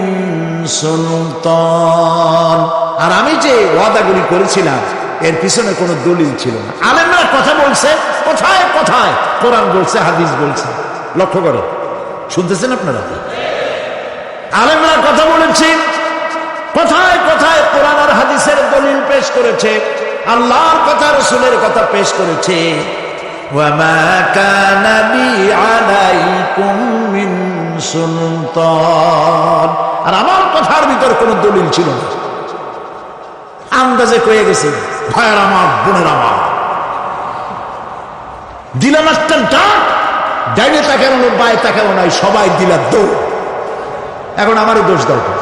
সুলতান, আর আমি যে ওয়াদাগুলি করেছিলাম এর পিছনে কোনো দলিল ছিল না। আলেমরা কথা বলছে, কোথায় কোথায় কোরআন বলছে, হাদিস বলছে। লক্ষ্য করো, শুনতেছেন আপনারা? আলেমরা কথা বলেছে, কোথায় কোথায় কোরআন আর হাদিসের দলিল পেশ করেছে, আল্লাহর কথা রাসূলের কথা পেশ করেছে। ওয়ামা কানা লি আলাইকুম মিন সুলতান, আর আমার কথার ভিতর কোনো দলিল ছিল না। আন্দাজে কয়ে গেছে, ভাইয়ের আমার, বোনের আমার, দিলাম একটা ডাক, ডাইনে তাকানো বায়ে তাকানো নাই, সবাই দিলাম দৌড়। এখন আমারই দোষ দরকার।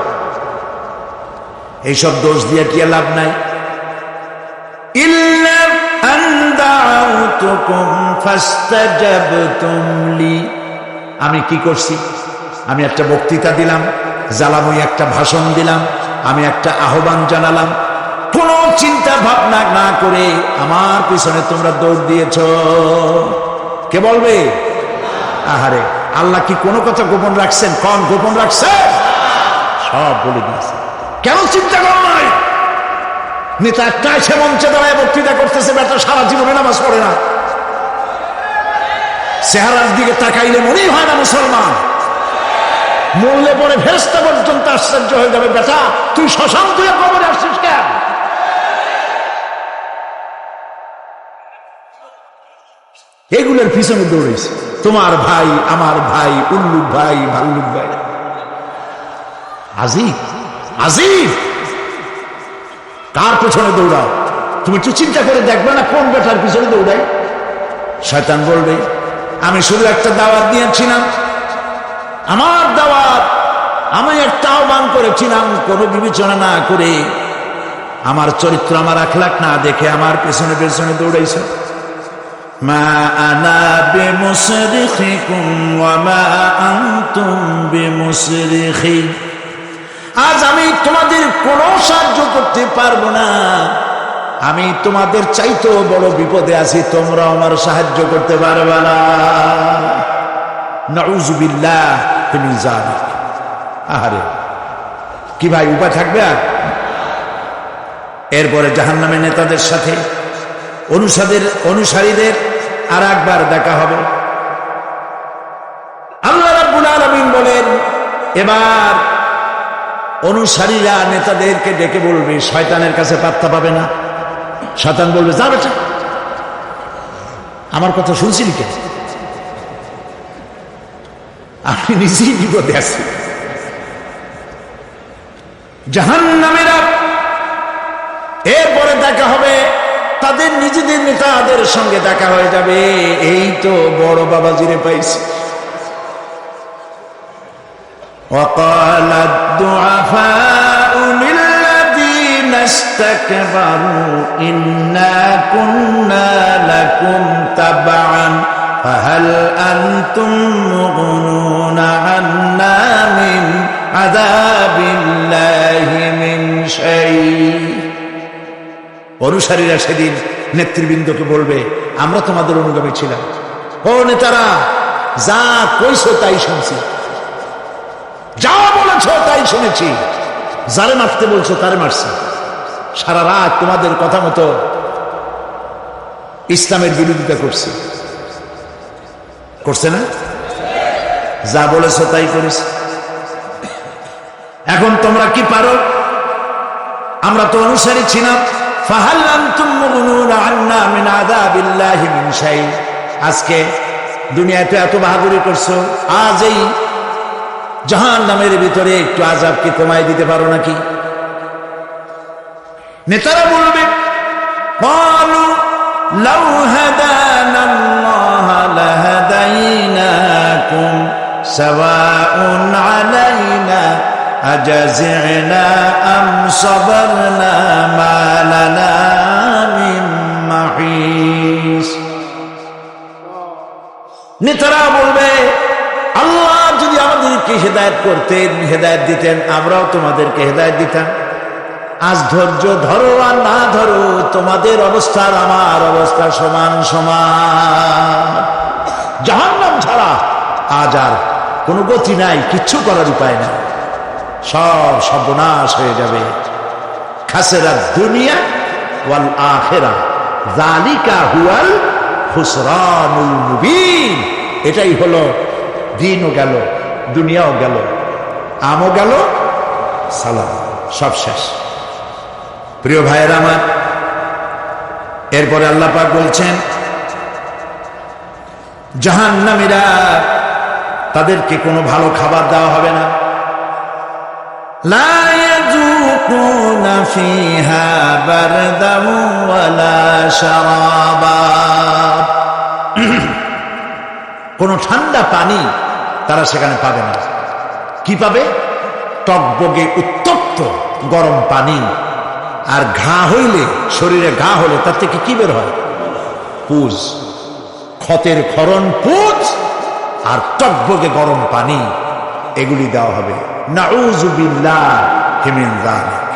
এইসব দোষ দিয়ে কি লাভ নাই। ইল্লা আন দাউতুকুম ফাস্তাজাবতুম লি, আমি কি করছি? আমি একটা বক্তৃতা দিলাম, জ্বালাময়ী একটা ভাষণ দিলাম, আমি একটা আহ্বান জানালাম, কোন চিন্তা ভাবনা না করে আমার পিছনে তোমরা দৌড় দিয়েছ। কে বলবে? আহারে, আল্লাহ কি কোনো কথা গোপন রাখছেন? কোন গোপন রাখছে? সব বলে দিয়েছে। কেন চিন্তা করো নাই? নেতা একটা এসে মঞ্চে দাঁড়ায় বক্তৃতা করতেছে, বেটা সারা জীবনে নামাজ পড়ে না, চেহারার দিকে তাকাইলে মনেই হয় না মুসলমান, মরলে পরে ফেরেশতা পর্যন্ত আশ্চর্য হয়ে যাবে, বেটা তুই শ্মশান তুই কবরে আসছিস কেন? এগুলোর পিছনে দৌড়েছে তোমার ভাই, আমার ভাই, উল্লুক ভাই, ভাল্লুক ভাই। আজিব আজিব, কার পিছনে দৌড়াও? তুমি একটু চিন্তা করে দেখবে না কোন বেটার পিছনে দৌড়াই? শয়তান বলবে, আমি শুধু একটা দাওয়াত দিয়েছিলাম, আমার দাওয়াত, আমি একটা আহ্বান করেছিলাম, কোনো বিবেচনা না করে, আমার চরিত্র, আমার আখলাক না দেখে আমার পেছনে পেছনে দৌড়াইছে। মা আনা বিমুসরিখিকুম ওয়া মা আনতুম বিমুসরিখি, আজ আমি তোমাদের কোনো সাহায্য করতে পারবো না, আমি তোমাদের চাইতেও বড় বিপদে আছি, তোমরা আমার সাহায্য করতে পারবে না। নাউযুবিল্লাহ মিন যালিক। আহারে কি ভাই, উপায় থাকবে আর? এরপরে জাহান্নামের নেতাদের সাথে অনুসারীদের আর একবার দেখা হবে। আল্লাহ রাব্বুল আলামিন বলেন, এবার অনুসারীরা নেতাদেরকে ডেকে বলবে, শয়তানের কাছে পাত্তা পাবে না। শয়তান বলবে, যা বেটা, আমার কথা শুনছিলি কেন? আমি নিজেই বিপদে আছি। জাহান্নামীরা এরপরে দেখা হবে, তাদের নিজেদের নেতাদের সঙ্গে দেখা হয়ে যাবে। এই তো বড় বাবাজিরে পাইছি। وقال الضعفاء للذين استكبروا إنا كنا لكم تبعا فهل أنتم مغنون عنا من عذاب الله من شيء। অনুসারীরা সেদিন নেতৃবৃন্দকে বলবে, আমরা তোমাদের অনুগামী ছিলাম। ও নেতারা, যা কইছো তাই শুনছি, যা বলেছ তাই শুনেছি, যারে মারতে বলছো তারে মারছি। সারা রাত তোমাদের কথা মতো ইসলামের বিরোধিতা করছে না? যা বলেছ তাই করেছি। এখন তোমরা কি পারো? আমরা তো অনুসারী ছিলাম। ফাহাল আনতুম মুগনুনা আন্না মিন আযাবিল্লাহি মিন শাই। আজকে দুনিয়াতে এত বাহাদুরি করছো, আজ এই জাহান্নামের ভিতরে একটু আযাব কি কমায় দিতে পারো নাকি? নেতারা বলবে, ক্বালু লাউ হাদানাল্লাহু লাহাদাইনাকুম সাওয়াউন আলাইনা আজাযিনা আম সাবারনা মা লানা মিন মাহিস। নেতারা বলবে, আল্লাহ যদি আমাদেরকে হেদায়েত করতেন, হেদায়েত দিতেন, আমরাও তোমাদেরকে হেদায়েত দিতাম। আজ ধৈর্য ধরো আর না ধরো, তোমাদের অবস্থা আর আমার অবস্থা সমান সমান। জাহান্নাম ছাড়া আজ আর কোনো গতি নাই, কিচ্ছু করার উপায় নাই, সব সর্বনাশ হয়ে যাবে। খাসিরা দুনিয়া ওয়াল আখিরা যালিকা হুয়াল খুসরানুল মুবিন। এটাই হলো, দিনও গেল, দুনিয়াও গেল, আমও গেল, সালাম, সব শেষ। প্রিয় ভাইয়েরা আমার, এরপরে আল্লাহ পাক বলছেন, জাহান্নামীরা, তাদেরকে কোনো ভালো খাবার দেওয়া হবে না। লা ইয়াযুকুনা ফিহা বারদান ওয়ালা শারাবা। কোনো ঠান্ডা পানি তারা সেখানে পাবে না। কি পাবে? টকবগে উত্তপ্ত গরম পানি। আর ঘা হইলে, শরীরে ঘা হলে তার থেকে কি বের হয়? পুজ, ক্ষতের ক্ষরণ পুজ আর টকবগে গরম পানি, এগুলি দেওয়া হবে। নাউযুবিল্লাহি মিন যালিক।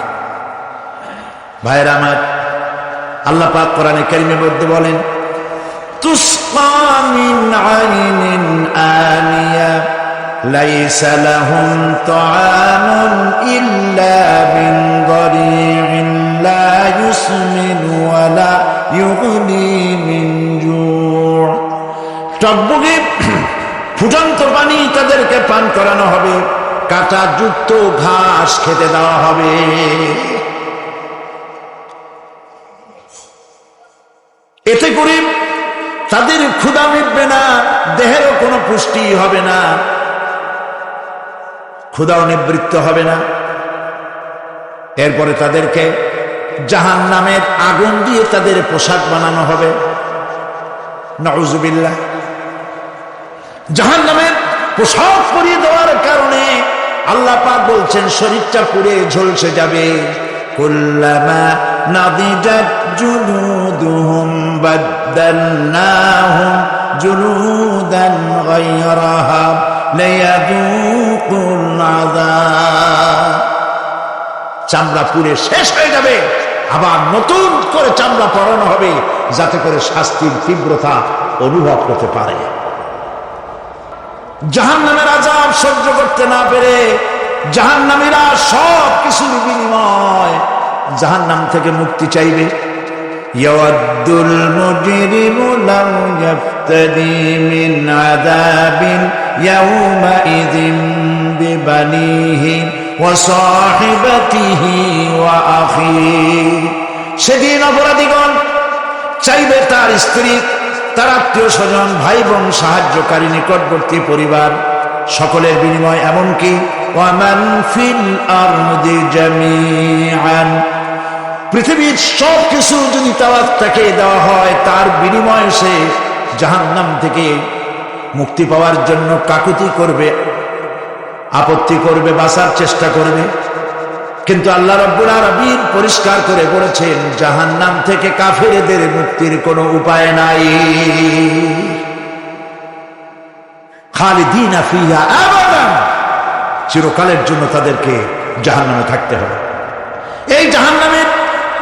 ভাইরা আমার, আল্লাহ পাক কোরআনে কারীমের মধ্যে বলেন, তুসকা মিন আইনিন আনিয়া লাইসা লাহুম তাআমুন ইল্লা মিন দারি'in লা ইউসমিনু ওয়া লা ইউগনি মিন জু'। টকবগে ফুটন্ত পানি তাদেরকে পান করানো হবে, কাঁটা যুক্ত ঘাস খেতে দেওয়া হবে। এতে করে তাদের ক্ষুধা মিটবে না, দেহেরও কোনো পুষ্টি হবে না, ক্ষুধাও নিবৃত্ত হবে না। এরপরে তাদেরকে জাহান্নামের আগুন দিয়ে তাদের পোশাক বানানো হবে। নাউযুবিল্লাহ। জাহান্নামের পোশাক পরিয়ে দেওয়ার কারণে আল্লাহ পাক বলছেন, শরীরটা পুড়ে ঝলসে যাবে। কুল্লামা নাদিজাত জুলুদুহুম বাদদালনাহুম জুলুদান গায়রাহা লিয়াযুকুল আযাব। চামড়া পুড়ে শেষ হয়ে যাবে, আবার নতুন করে চামড়া পরানো হবে, যাতে করে শাস্তির তীব্রতা অনুভব করতে পারে। জাহান্নামের আযাব সহ্য করতে না পেরে জাহান্নামীরা সব কিছুর বিনিময় জাহান্নাম থেকে মুক্তি চাইবে। ইয়াওয়াদ্দুল মুজরিমু লাউ ইয়াফতাদি মিন আযাবিন ইয়াওমাইযিন বিবানিহি ওয়া সাহিবাতিহি ওয়া আখিহি। সেদিন অপরাধীগণ চাইবে তার স্ত্রী, তার আত্মীয় স্বজন, ভাই বোন, সাহায্যকারী, নিকটবর্তী পরিবার সকলের বিনিময়, এমনকি ওয়ামান ফিল আরদি জামিআন, পৃথিবীর সব কিছু যদি তাকে দেওয়া হয়, তার বিনিময়ে সে জাহান্নাম থেকে মুক্তি পাওয়ার জন্য কাকুতি করবে, আপত্তি করবে, বাঁচার চেষ্টা করবে। কিন্তু আল্লাহ রাব্বুল আলামিন পরিষ্কার করে বলেছেন, জাহান্নাম থেকে কাফেরদের মুক্তির কোনো উপায় নাই। খালিদিনা ফিহা আবাদান, চিরকালের জন্য তাদেরকে জাহান্নামে থাকতে হবে। এই জাহান্নামের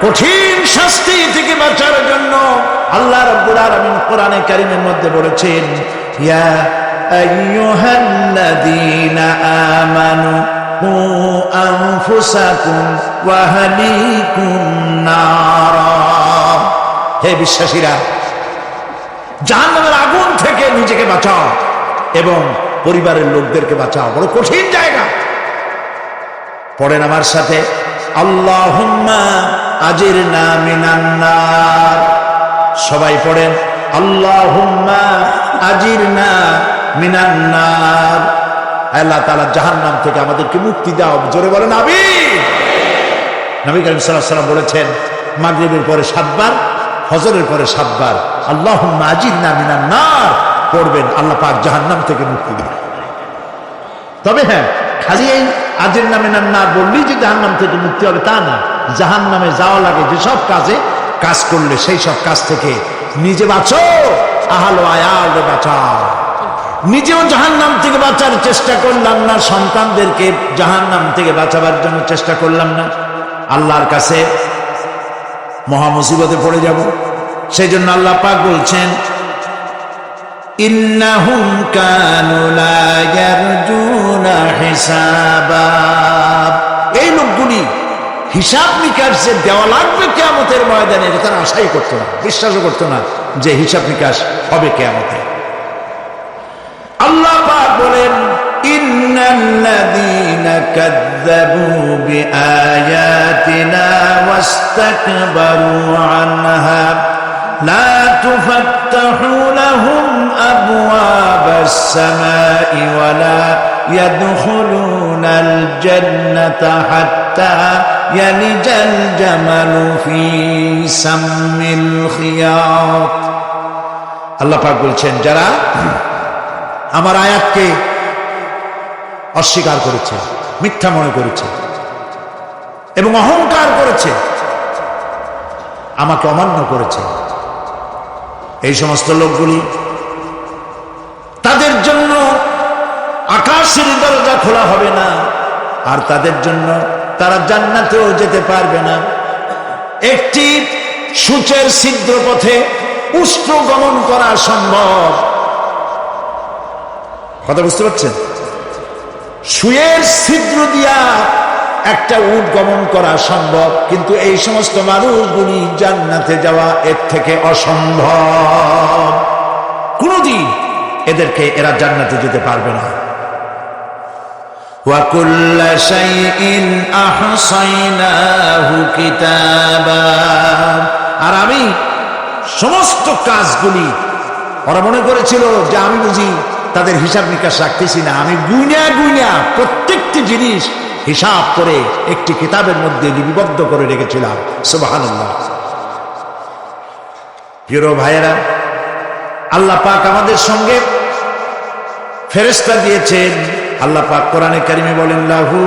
কঠিন শাস্তি থেকে বাঁচার জন্য আল্লাহ রাব্বুল আলামিন কোরআনে কারীমের মধ্যে বলেছেন, ইয়া আইয়ুহাল্লাযীনা আমানু কু আনফুসাকুম ওয়া আহলিকুম নারা, হে বিশ্বাসীরা, জাহান্নামের আগুন থেকে নিজেকে বাঁচাও এবং পরিবারের লোকদেরকে বাঁচাও। বড় কঠিন জায়গা। পড়েন আমার সাথে, আল্লাহুম্মা আজিরনা মিনান নার। সবাই পড়েন, আল্লাহুম্মা আজিরনা মিনান নার। আল্লাহ তাআলা জাহান্নাম থেকে আমাদেরকে মুক্তি দাও। জোরে বলেন আমিন। নবী করিম সাল্লাল্লাহু আলাইহি ওয়াসাল্লাম বলেছেন, মাগরিবের পরে 7 বার, ফজরের পরে 7 বার আল্লাহুম্মা আজিরনা মিনান নার পড়বেন, আল্লাহ পাক জাহান্নাম থেকে মুক্তি দেন। তবে হ্যাঁ, খালি এই আজিরনা মিনান নার বললেই যে জাহান্নাম থেকে মুক্তি হবে তা না। জাহান্নামে যাওয়া লাগে যেসব কাজ করলে সেই সব কাজ থেকে নিজে বাঁচো, আহল আয়াল বাঁচাও। নিজেও জাহান্নাম থেকে বাঁচার চেষ্টা করলাম না, সন্তানদেরকে জাহান্নাম থেকে বাঁচাবার জন্য চেষ্টা করলাম না, আল্লাহর কাছে মহা মুসিবতে পড়ে যাব। সেই জন্য আল্লাহ পাক বলছেন, ইন্নাহুম কানু লা ইয়ারজুনা হিসাবা, এই লোকগুলি হিসাব নিকাশ যে দেওয়া লাগবে কিয়ামতের ময়দানে, এটা তারা আশাই করতো না, বিশ্বাসও করতো না যে হিসাব নিকাশ হবে কিয়ামতে। আল্লাহ পাক বলেন, ইন্নাল্লাযীনা কাযযাবু বিআয়াতিনা ওয়াস্তাকবারু আনহা লা তুফাত্তাহু লাহুম আবওয়াবাস সামাই ওয়া লা ইয়াদখুলুনাল জান্নাতা হাত্তা ইয়ালিজাল জামালু ফি সাম্মিল খিয়াত। আল্লাহ পাক বলছেন, যারা আমার আয়াতকে অস্বীকার করেছে, মিথ্যা মনে করেছে এবং অহংকার করেছে, আমাকে অমান্য করেছে, এই সমস্ত লোকগুলি, তাদের জন্য আকাশের দরজা খোলা হবে না, আর তাদের জন্য তারা জান্নাতেও যেতে পারবে না। একটি সূচের ছিদ্র পথে উষ্ট্র গমন করা সম্ভব। কথা বুঝতে পারছেন? সুয়ের ছিদ্র দিয়া একটা উট গমন করা সম্ভব, কিন্তু এই সমস্ত মানুষগুলি জান্নাতে যাওয়া এর থেকে অসম্ভব। কোনদিন এরা জান্নাতে যেতে পারবে না। ওয়া কুল্লা শাইইন আহসাইনাহু কিতাবা, আর আমি সমস্ত কাজগুলি, ওরা মনে করেছিল যে আমি বুঝি তাদের হিসাব নিকাশ রাখতেছি না, আমি গুইনা প্রত্যেকটি জিনিস হিসাব করে একটি কিতাবের মধ্যে লিপিবদ্ধ করে রেখেছিলাম। সুবহানাল্লাহ। প্রিয় ভাইয়েরা, আল্লাহ পাক আমাদের সঙ্গে ফেরেশতা দিয়েছেন। আল্লাহ পাক কোরআনে কারিমে বলেন, লাহু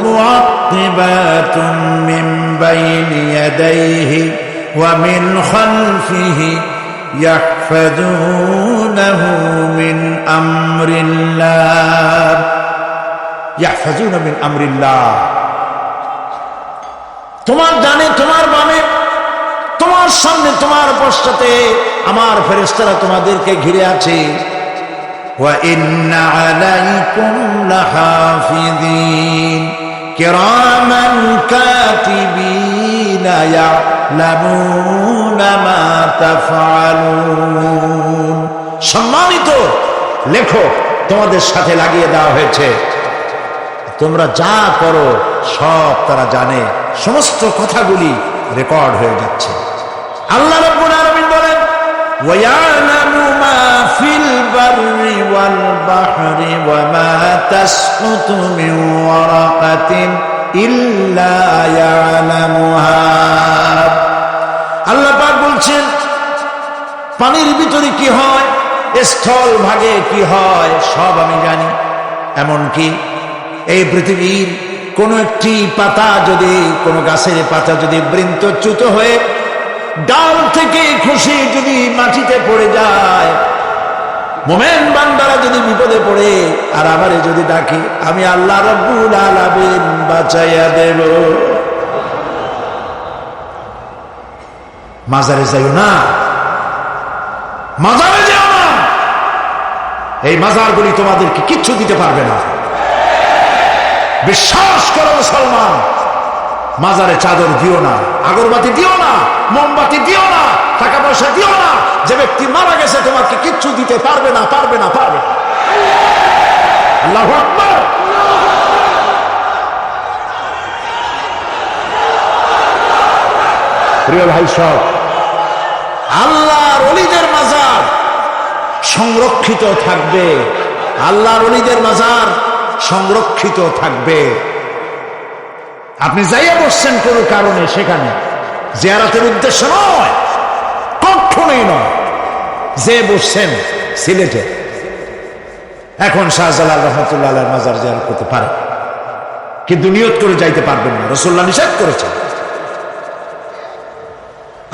মুআক্কিবাতুম মিন বাইনি ইয়াদাইহি ওয়া মিন খালফিহি ইয়াহফাযুনাহু মিন আমরিল্লাহ। ইয়াহফাযুনা মিন আমরিল্লাহ, তোমার ডানে তোমার বামে তোমার সামনে তোমার পশ্চাতে আমার ফেরেশতারা তোমাদেরকে ঘিরে আছে। ওয়া ইন্না আলাইকুম লাহাফিযিন কিরামান কাতিবিন ইয়ালামুনা মা তাফআলুন। সম্মানিত লেখক তোমাদের সাথে লাগিয়ে দেওয়া হয়েছে, তোমরা যা করো সব তারা জানে, সমস্ত কথাগুলি রেকর্ড হয়ে যাচ্ছে। আল্লাহ রাব্বুল আলামিন বলেন ওয়া ইয়ালামু মা ফিল বাররি ওয়াল বাহরি ওয়া মা তাসকুতু মিন ওয়ারাকাতিন ইল্লা ইয়ালামুহা। আল্লাহ পাক বলছেন পানির ভিতরে কি হয়, স্থল ভাগে কি হয় সব আমি জানি। এমনকি এই পৃথিবীর কোন একটি পাতা যদি, কোন গাছের পাতা যদি বৃন্তচ্যুত হয়ে ডাল থেকে খসে যদি মাটিতে পড়ে যায়, মোমেন বান্দারা যদি বিপদে পড়ে আর আমারে যদি ডাকি, আমি আল্লাহ রাব্বুল আলামিন বাঁচাইয়া দেব। মাজারে যাইও না, মাজারে যাও না, এই মাজারগুলি তোমাদেরকে কিচ্ছু দিতে পারবে না। বিশ্বাস করো মুসলমান, মাজারে চাদর দিও না, আগরবাতি দিও না, মোমবাতি দিও না, টাকা পয়সা দিও না। যে ব্যক্তি মারা গেছে তোমাকে কিচ্ছু দিতে পারবে না, পারবে না, পারবে না। আল্লাহু আকবার। প্রিয় ভাই সব, আল্লাহর ওলিদের মাজার সংরক্ষিত থাকবে, আল্লাহর ওলিদের মাজার সংরক্ষিত থাকবে। আপনি যাইয়া বসছেন কোন কারণে, সেখানে জিয়ারতের উদ্দেশ্য নয়, কখনোই নয়। যে বসছেন সিলেটে, এখন শাহজালাল রহমাতুল্লাহ আলাইহির মাজার জিয়ারত করতে পারে, কিন্তু নিয়ত করে যাইতে পারবেন না, রাসূলুল্লাহ নিষেধ করেছেন।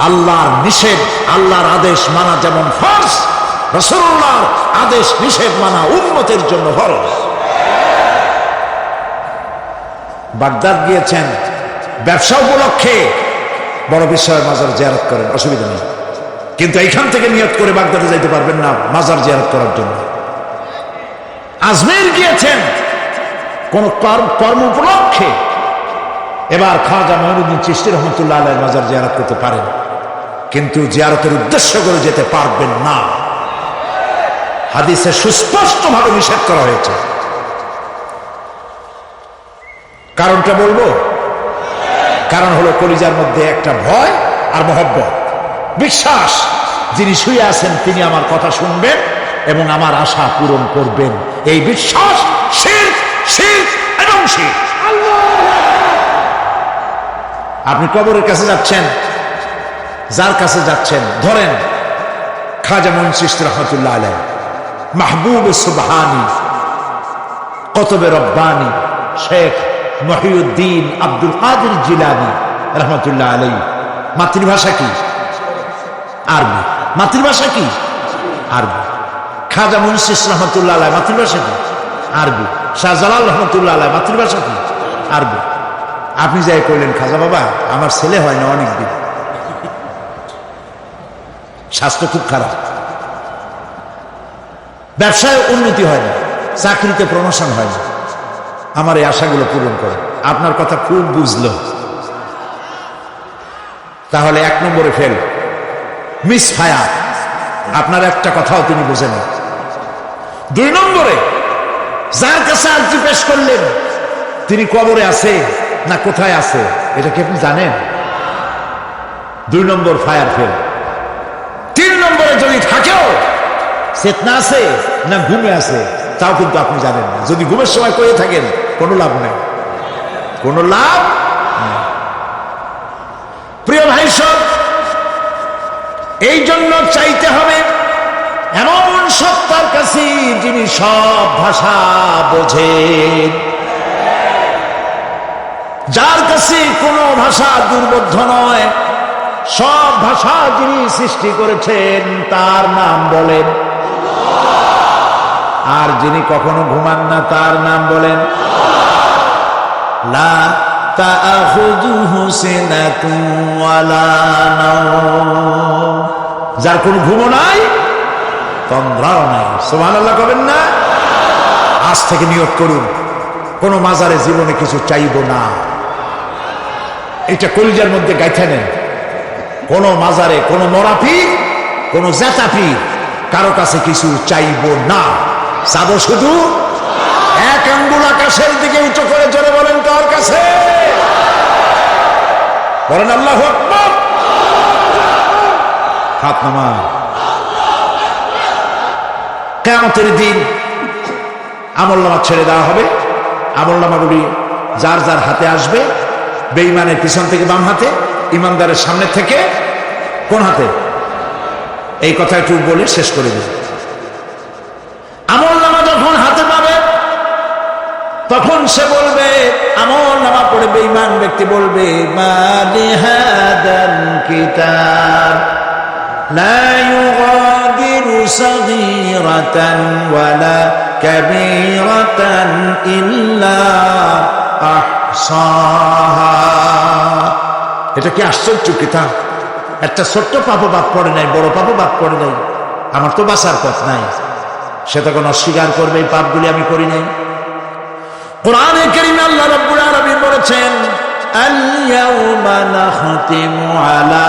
আল্লাহর নিষেধ, আল্লাহর আদেশ মানা যেমন ফরজ, রাসূলুল্লাহর আদেশ নিষেধ মানা উম্মতের জন্য ফরজ। বাগদাদ গিয়েছেন ব্যবসা উপলক্ষে, বড় বিস্ময়ের মাজার জিয়ারত করেন, অসুবিধা নেই, কিন্তু এইখান থেকে নিয়ত করে বাগদাদে যাইতে পারবেন না মাজার জিয়ারত করার জন্য। আজমির গিয়েছেন কোন কর্ম উপলক্ষে, এবার খাজা মঈনুদ্দিন চিশতি রহমাতুল্লাহ আলাইহির মাজার জিয়ারত করতে পারেন, কিন্তু জিয়ারতের উদ্দেশ্য করে যেতে পারবেন না। হাদিসে সুস্পষ্টভাবে নিষেধ করা হয়েছে। কারণটা বলবো, কারণ হলো কলিজার মধ্যে একটা ভয় আর মহব্বত, বিশ্বাস যিনি শুয়ে আছেন তিনি আমার কথা শুনবেন এবং আমার আশা পূরণ করবেন, এই বিশ্বাস শিরক, শিরক এবং শিরক। আপনি কবরের কাছে যাচ্ছেন, যার কাছে যাচ্ছেন, ধরেন খাজা মঈন চিশতি রহমাতুল্লাহ আলাইহি, মাহবুব সুবহানী, কুতুব রব্বানী শেখ মহিউদ্দিন আব্দুল কাদের জিলানী রহমাতুল্লাহ আলাইহি। মাতৃভাষা কি? আরবি। মাতৃভাষা কি? আরবি। খাজা মঈন চিশতি রহমাতুল্লাহ আলাইহি মাতৃভাষা কি? আরবি। শাহজালাল রহমাতুল্লাহ আলাইহি মাতৃভাষা কি? আরবি। আপনি যাই কইলেন, খাজা বাবা আমার ছেলে হয় না অনেকদিন, স্বাস্থ্য খুব খারাপ, ব্যবসায় উন্নতি হয় না, চাকরিতে প্রমোশন হয় না, আমার এই আশাগুলো পূরণ করে। আপনার কথা খুব বুঝলো, তাহলে 1 নম্বরে ফেল, মিস ফায়ার, আপনার একটা কথাও তিনি বোঝেন না। 2 নম্বরে যার কাছে আরজি পেশ করলেন তিনি কবরে আছে না কোথায় আছে এটা কি আপনি জানেন? 2 নম্বর ফায়ার ফেল। 3 নম্বরে যদি থাকেও চেতনা আছে না ঘুমে আছে তাও কিন্তু আপনি জানেন না। যদি ঘুমের সময় করে থাকেন কোনো লাভ নেই, কোনো লাভ নেই। প্রিয় ভাই সব, এই জন্য চাইতে হবে এমন সত্তার কাছে যিনি সব ভাষা বোঝেন, যার কাছে কোনো ভাষা দুর্বোধ্য নয়, সব ভাষা যিনি সৃষ্টি করেছেন তার নাম বলেন, আর যিনি কখনো ঘুমান না তার নাম বলেন লা তাআখুযুহু সিনাতুন ওয়ালা নাওম, যার কোনো ঘুমও নাই তন্দ্রাও নাই। সুবহানাল্লাহ কবেন না? আজ থেকে নিয়ত করুন, কোন মাজারে জীবনে কিছু চাইব না। এটা কলিজার মধ্যে গাইথা নেন। কোন মাজারে কোন মরাপীর কোন জেতাপীর কারো কাছে কিছু চাইব না, চাবো শুধু এক আঙ্গুল আকাশের দিকে উঁচু করে জোরে বলেন কার কাছে? বলেন আল্লাহু আকবার। হাত নামান। কিয়ামতের দিন আমলনামা ছেড়ে দেওয়া হবে। আমলনামাগুলি যার যার হাতে আসবে, বেঈমানের পিছন থেকে বাম হাতে, ইমানদারের সামনে থেকে কোন হাতে? এই কথা একটু বলে শেষ করে দেব। আমলনামা যখন হাতে পাবে তখন সে বলবে, আমলনামা পড়ে বেঈমান ব্যক্তি বলবে, মা লিহাদাল কিতাব লা ইউগাদিরু সাগীরাতান ওয়ালা কাবীরাতান ইল্লা আহসাহা। এটা কি আশ্চর্য কিতাব! একটা ছোট্ট পাপও বাদ পড়ে নাই, বড় পাপও বাদ পড়ে নাই। আমার তো বাঁচার পথ নাই। সে তখন অস্বীকার করবে, এই পাপগুলি আমি করি নাই। কোরআনে কারীমে আল্লাহ রাব্বুল আলামিন বলেছেন, আল ইয়াউমা নাখতিমু আলা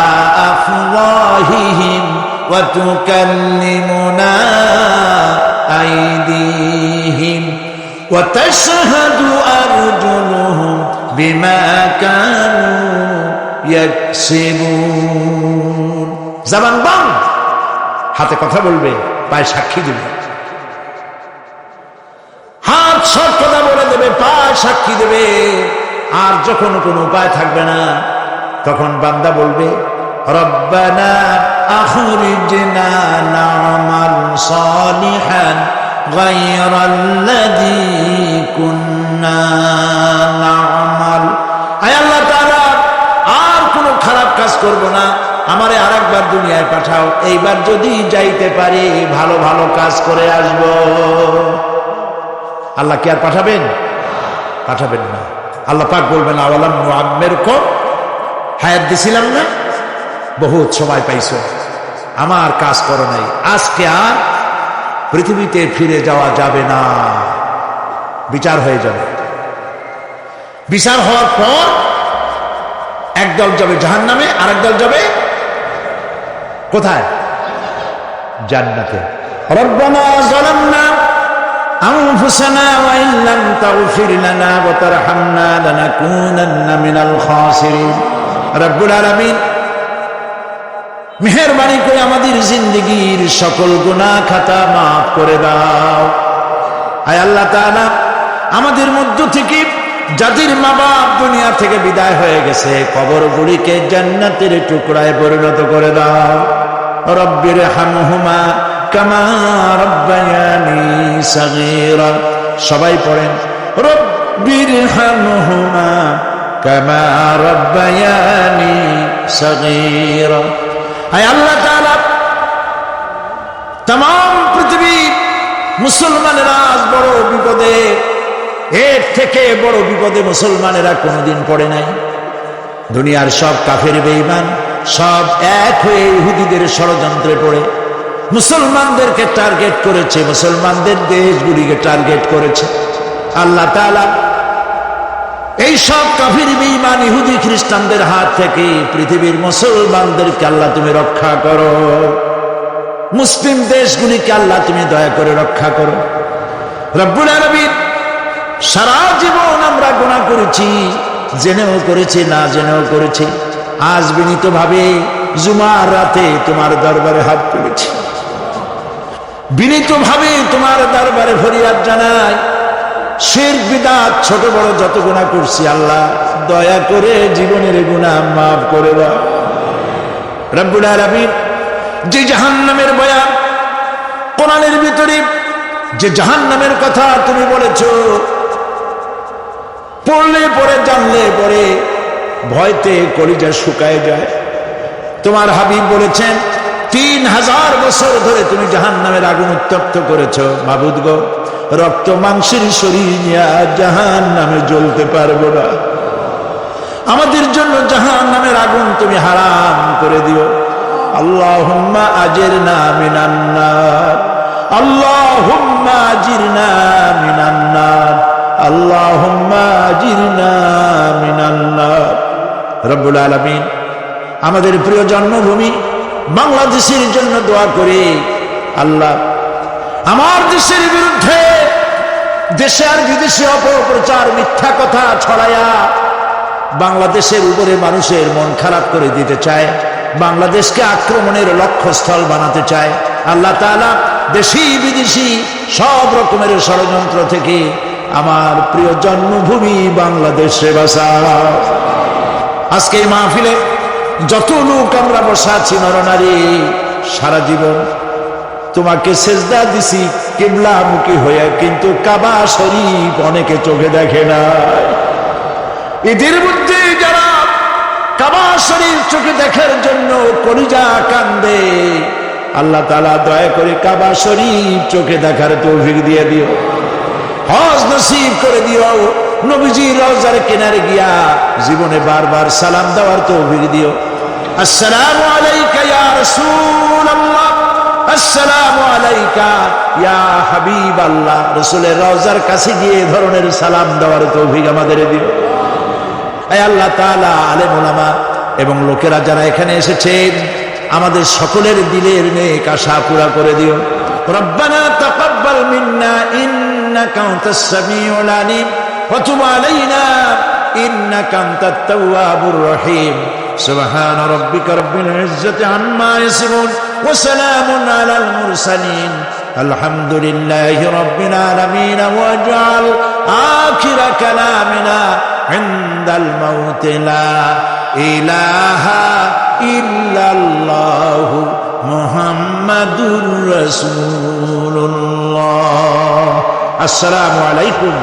আফওয়াহিহিম ওয়া তুকাল্লিমুনা আইদিহিম ওয়া তাশহাদু আরজুলুহুম বিমা কানু ইয়াকসিবুন। জবান বন্ধ, হাতে কথা বলবে, পায়ে সাক্ষী দিবে। হাত সব কথা বলে দেবে, পায়ে সাক্ষী দেবে। আর যখন কোনো উপায় থাকবে না, তখন বান্দা বলবে, রব্বানা আখরিজনা না'মাল সালিহান গায়রাল্লাযী কুন্না না'মাল। আয় আল্লাহ তাআলা, আর কোনো খারাপ কাজ করব না, আমারে আরেকবার দুনিয়ায় পাঠাও। এইবার যদি যাইতে পারি ভালো ভালো কাজ করে আসব। আল্লাহ কি আর পাঠাবেন? পাঠাবেন না। আল্লাহ পাক বলবেন, আওয়ালাম নুআম্মিরকুম, হায়াত দিছিলাম না, বহুত সময় পাইছো, আমার কাজ করো নাই, আজকে আর পৃথিবীতে ফিরে যাওয়া যাবে না, বিচার হয়ে যাবে। বিচার হওয়ার পর একদল যাবে জাহান্নামে, আরেক দল যাবে কোথায়? জান্নাতে। রব্বানা যালামনা আনফুসানা ওয়া ইন লাম তাগফির লানা ওয়া তারহামনা লানাকুনান্না মিনাল খাসিরিন। রব্বুল আলামিন, মেহেরবানি করে আমাদের জিন্দেগীর সকল গুনাহ খাতা মাফ করে দাও। আয় আল্লাহ তাআলা, আমাদের মধ্য থেকে যাদের মা বাপ দুনিয়া থেকে বিদায় হয়ে গেছে, কবরগুলিকে জান্নাতের টুকরায় পরিণত করে দাও। রব্বির হামহুমা কামা রব্বায়ানি সাগীরা। সবাই পড়েন, রব্বির হামহুমা কামা রব্বায়ানি সাগীরা। আয় আল্লাহ তাআলা, तमाम পৃথিবী মুসলমানেরা আজ বড় বিপদে, এর থেকে বড় বিপদে মুসলমানেরা কোনোদিন পড়ে নাই। দুনিয়ার সব কাফের বেঈমান সব এক হয়ে ইহুদিদের ষড়যন্ত্রে পড়ে মুসলমানদেরকে টার্গেট করেছে, মুসলমানদের দেশগুলিকে টার্গেট করেছে। আল্লাহ তাআলা এই সব কাফির বেঈমান ইহুদি খ্রিস্টানদের হাত থেকে পৃথিবীর মুসলমানদেরকে আল্লাহ তুমি রক্ষা করো। মুসলিম দেশগুলিকে আল্লাহ তুমি দয়া করে রক্ষা করো। রব্বুল আলামিন, সারা জীবন আমরা গুনাহ করেছি, জেনেও করেছি, না জেনেও করেছি। আজ বিনীতভাবে জুমার রাতে তোমার দরবারে হাত তুলেছি, বিনীতভাবে তোমার দরবারে ফরিয়াদ জানাই। শিরক বিদআত ছোট বড় যত গুনাহ করছি, আল্লাহ দয়া করে জীবনের গুনাহ মাফ করে দাও। রব্বুল আলামিন, যে জাহান্নামের বয়ান কোরআনের ভিতরে, যে জাহান্নামের কথা তুমি বলেছো, পড়লে পরে জানলে পরে ভয়তে কলিজা শুকায় যায়। তোমার হাবিব বলেছেন 3000 বছর ধরে তুমি জাহান্নামের আগুন উত্তপ্ত করেছো। মাবুদ গো, রক্ত মাংসের শরীর নিয়ে জাহান্নামে জ্বলতে পারবো না। আমাদের জন্য জাহান্নামের আগুন তুমি হারাম করে দিও। আল্লাহুম্মা আজিরনা মিনান নার, আল্লাহুম্মা আজিরনা মিনান নার, আল্লাহুম্মা আজিরনা মিনান নার। রব্বুল আলামিন আমাদের প্রিয় জন্মভূমি বাংলাদেশের জন্য দোয়া করি। আল্লাহ আমার দেশের বিরুদ্ধে দেশে আর বিদেশে অপপ্রচার মিথ্যা কথা ছড়ায়া বাংলাদেশের উপরে মানুষের মন খারাপ করে দিতে চায়, বাংলাদেশকে আক্রমণের লক্ষ্যস্থল বানাতে চায়। আল্লাহ তাআলা দেশি বিদেশি সব রকমের ষড়যন্ত্র থেকে আমার প্রিয় জন্মভূমি বাংলাদেশে বাঁচাও। আজকে এই মাহফিলে যত লোক আমরা বসা আছি নরনারী, সারা জীবন তোমাকে সেজদা দিছি কিবলামুখী হয়ে, কিন্তু কাবা শরীফ অনেকে চোখে দেখে না। এদের মধ্যে যারা কাবা শরীফ চোখে দেখার জন্য কলিজা কান্দে, আল্লাহ তাআলা দয়া করে কাবা শরীফ চোখে দেখার তৌফিক দিয়ে দিও, হজ নসিব করে দিও, নবীজির রওজার কিনারে গিয়া জীবনে বারবার সালাম দেওয়ার তৌফিক দিও। আসসালামু আলাইকা ইয়া রাসূলুল্লাহ, আসসালামু আলাইকা ইয়া হাবিবাল্লাহ। রাসূলের রওজার কাছে গিয়ে এই ধরনের সালাম দেওয়ার তৌফিক আমাদের দিও। আয় আল্লাহ তাআলা, আলেম ওলামা এবং লোকেরা যারা এখানে এসেছেন আমাদের সকলের দিলের নেক আশা পুরা করে দিও। রব্বানা তাকাব্বাল মিন্না ইন্নাকা আনতাস সামিউল আলিম ওয়া তুব আলাইনা ইন্নাকা আনতাত তাওয়াবুর রহিম। সুবহান রাব্বিকা রাব্বিল ইজ্জাতি আম্মা ইয়াসিফুন ওয়া সালামুন আলাল মুরসালিন আলহামদুলিল্লাহি রাব্বিল আলামিন। ওয়াজআল আখিরা কালামিনা ইনদাল মাউত লা ইলাহা ইল্লাল্লাহু মুহাম্মাদুর রাসূলুল্লাহ। আসসালামু আলাইকুম।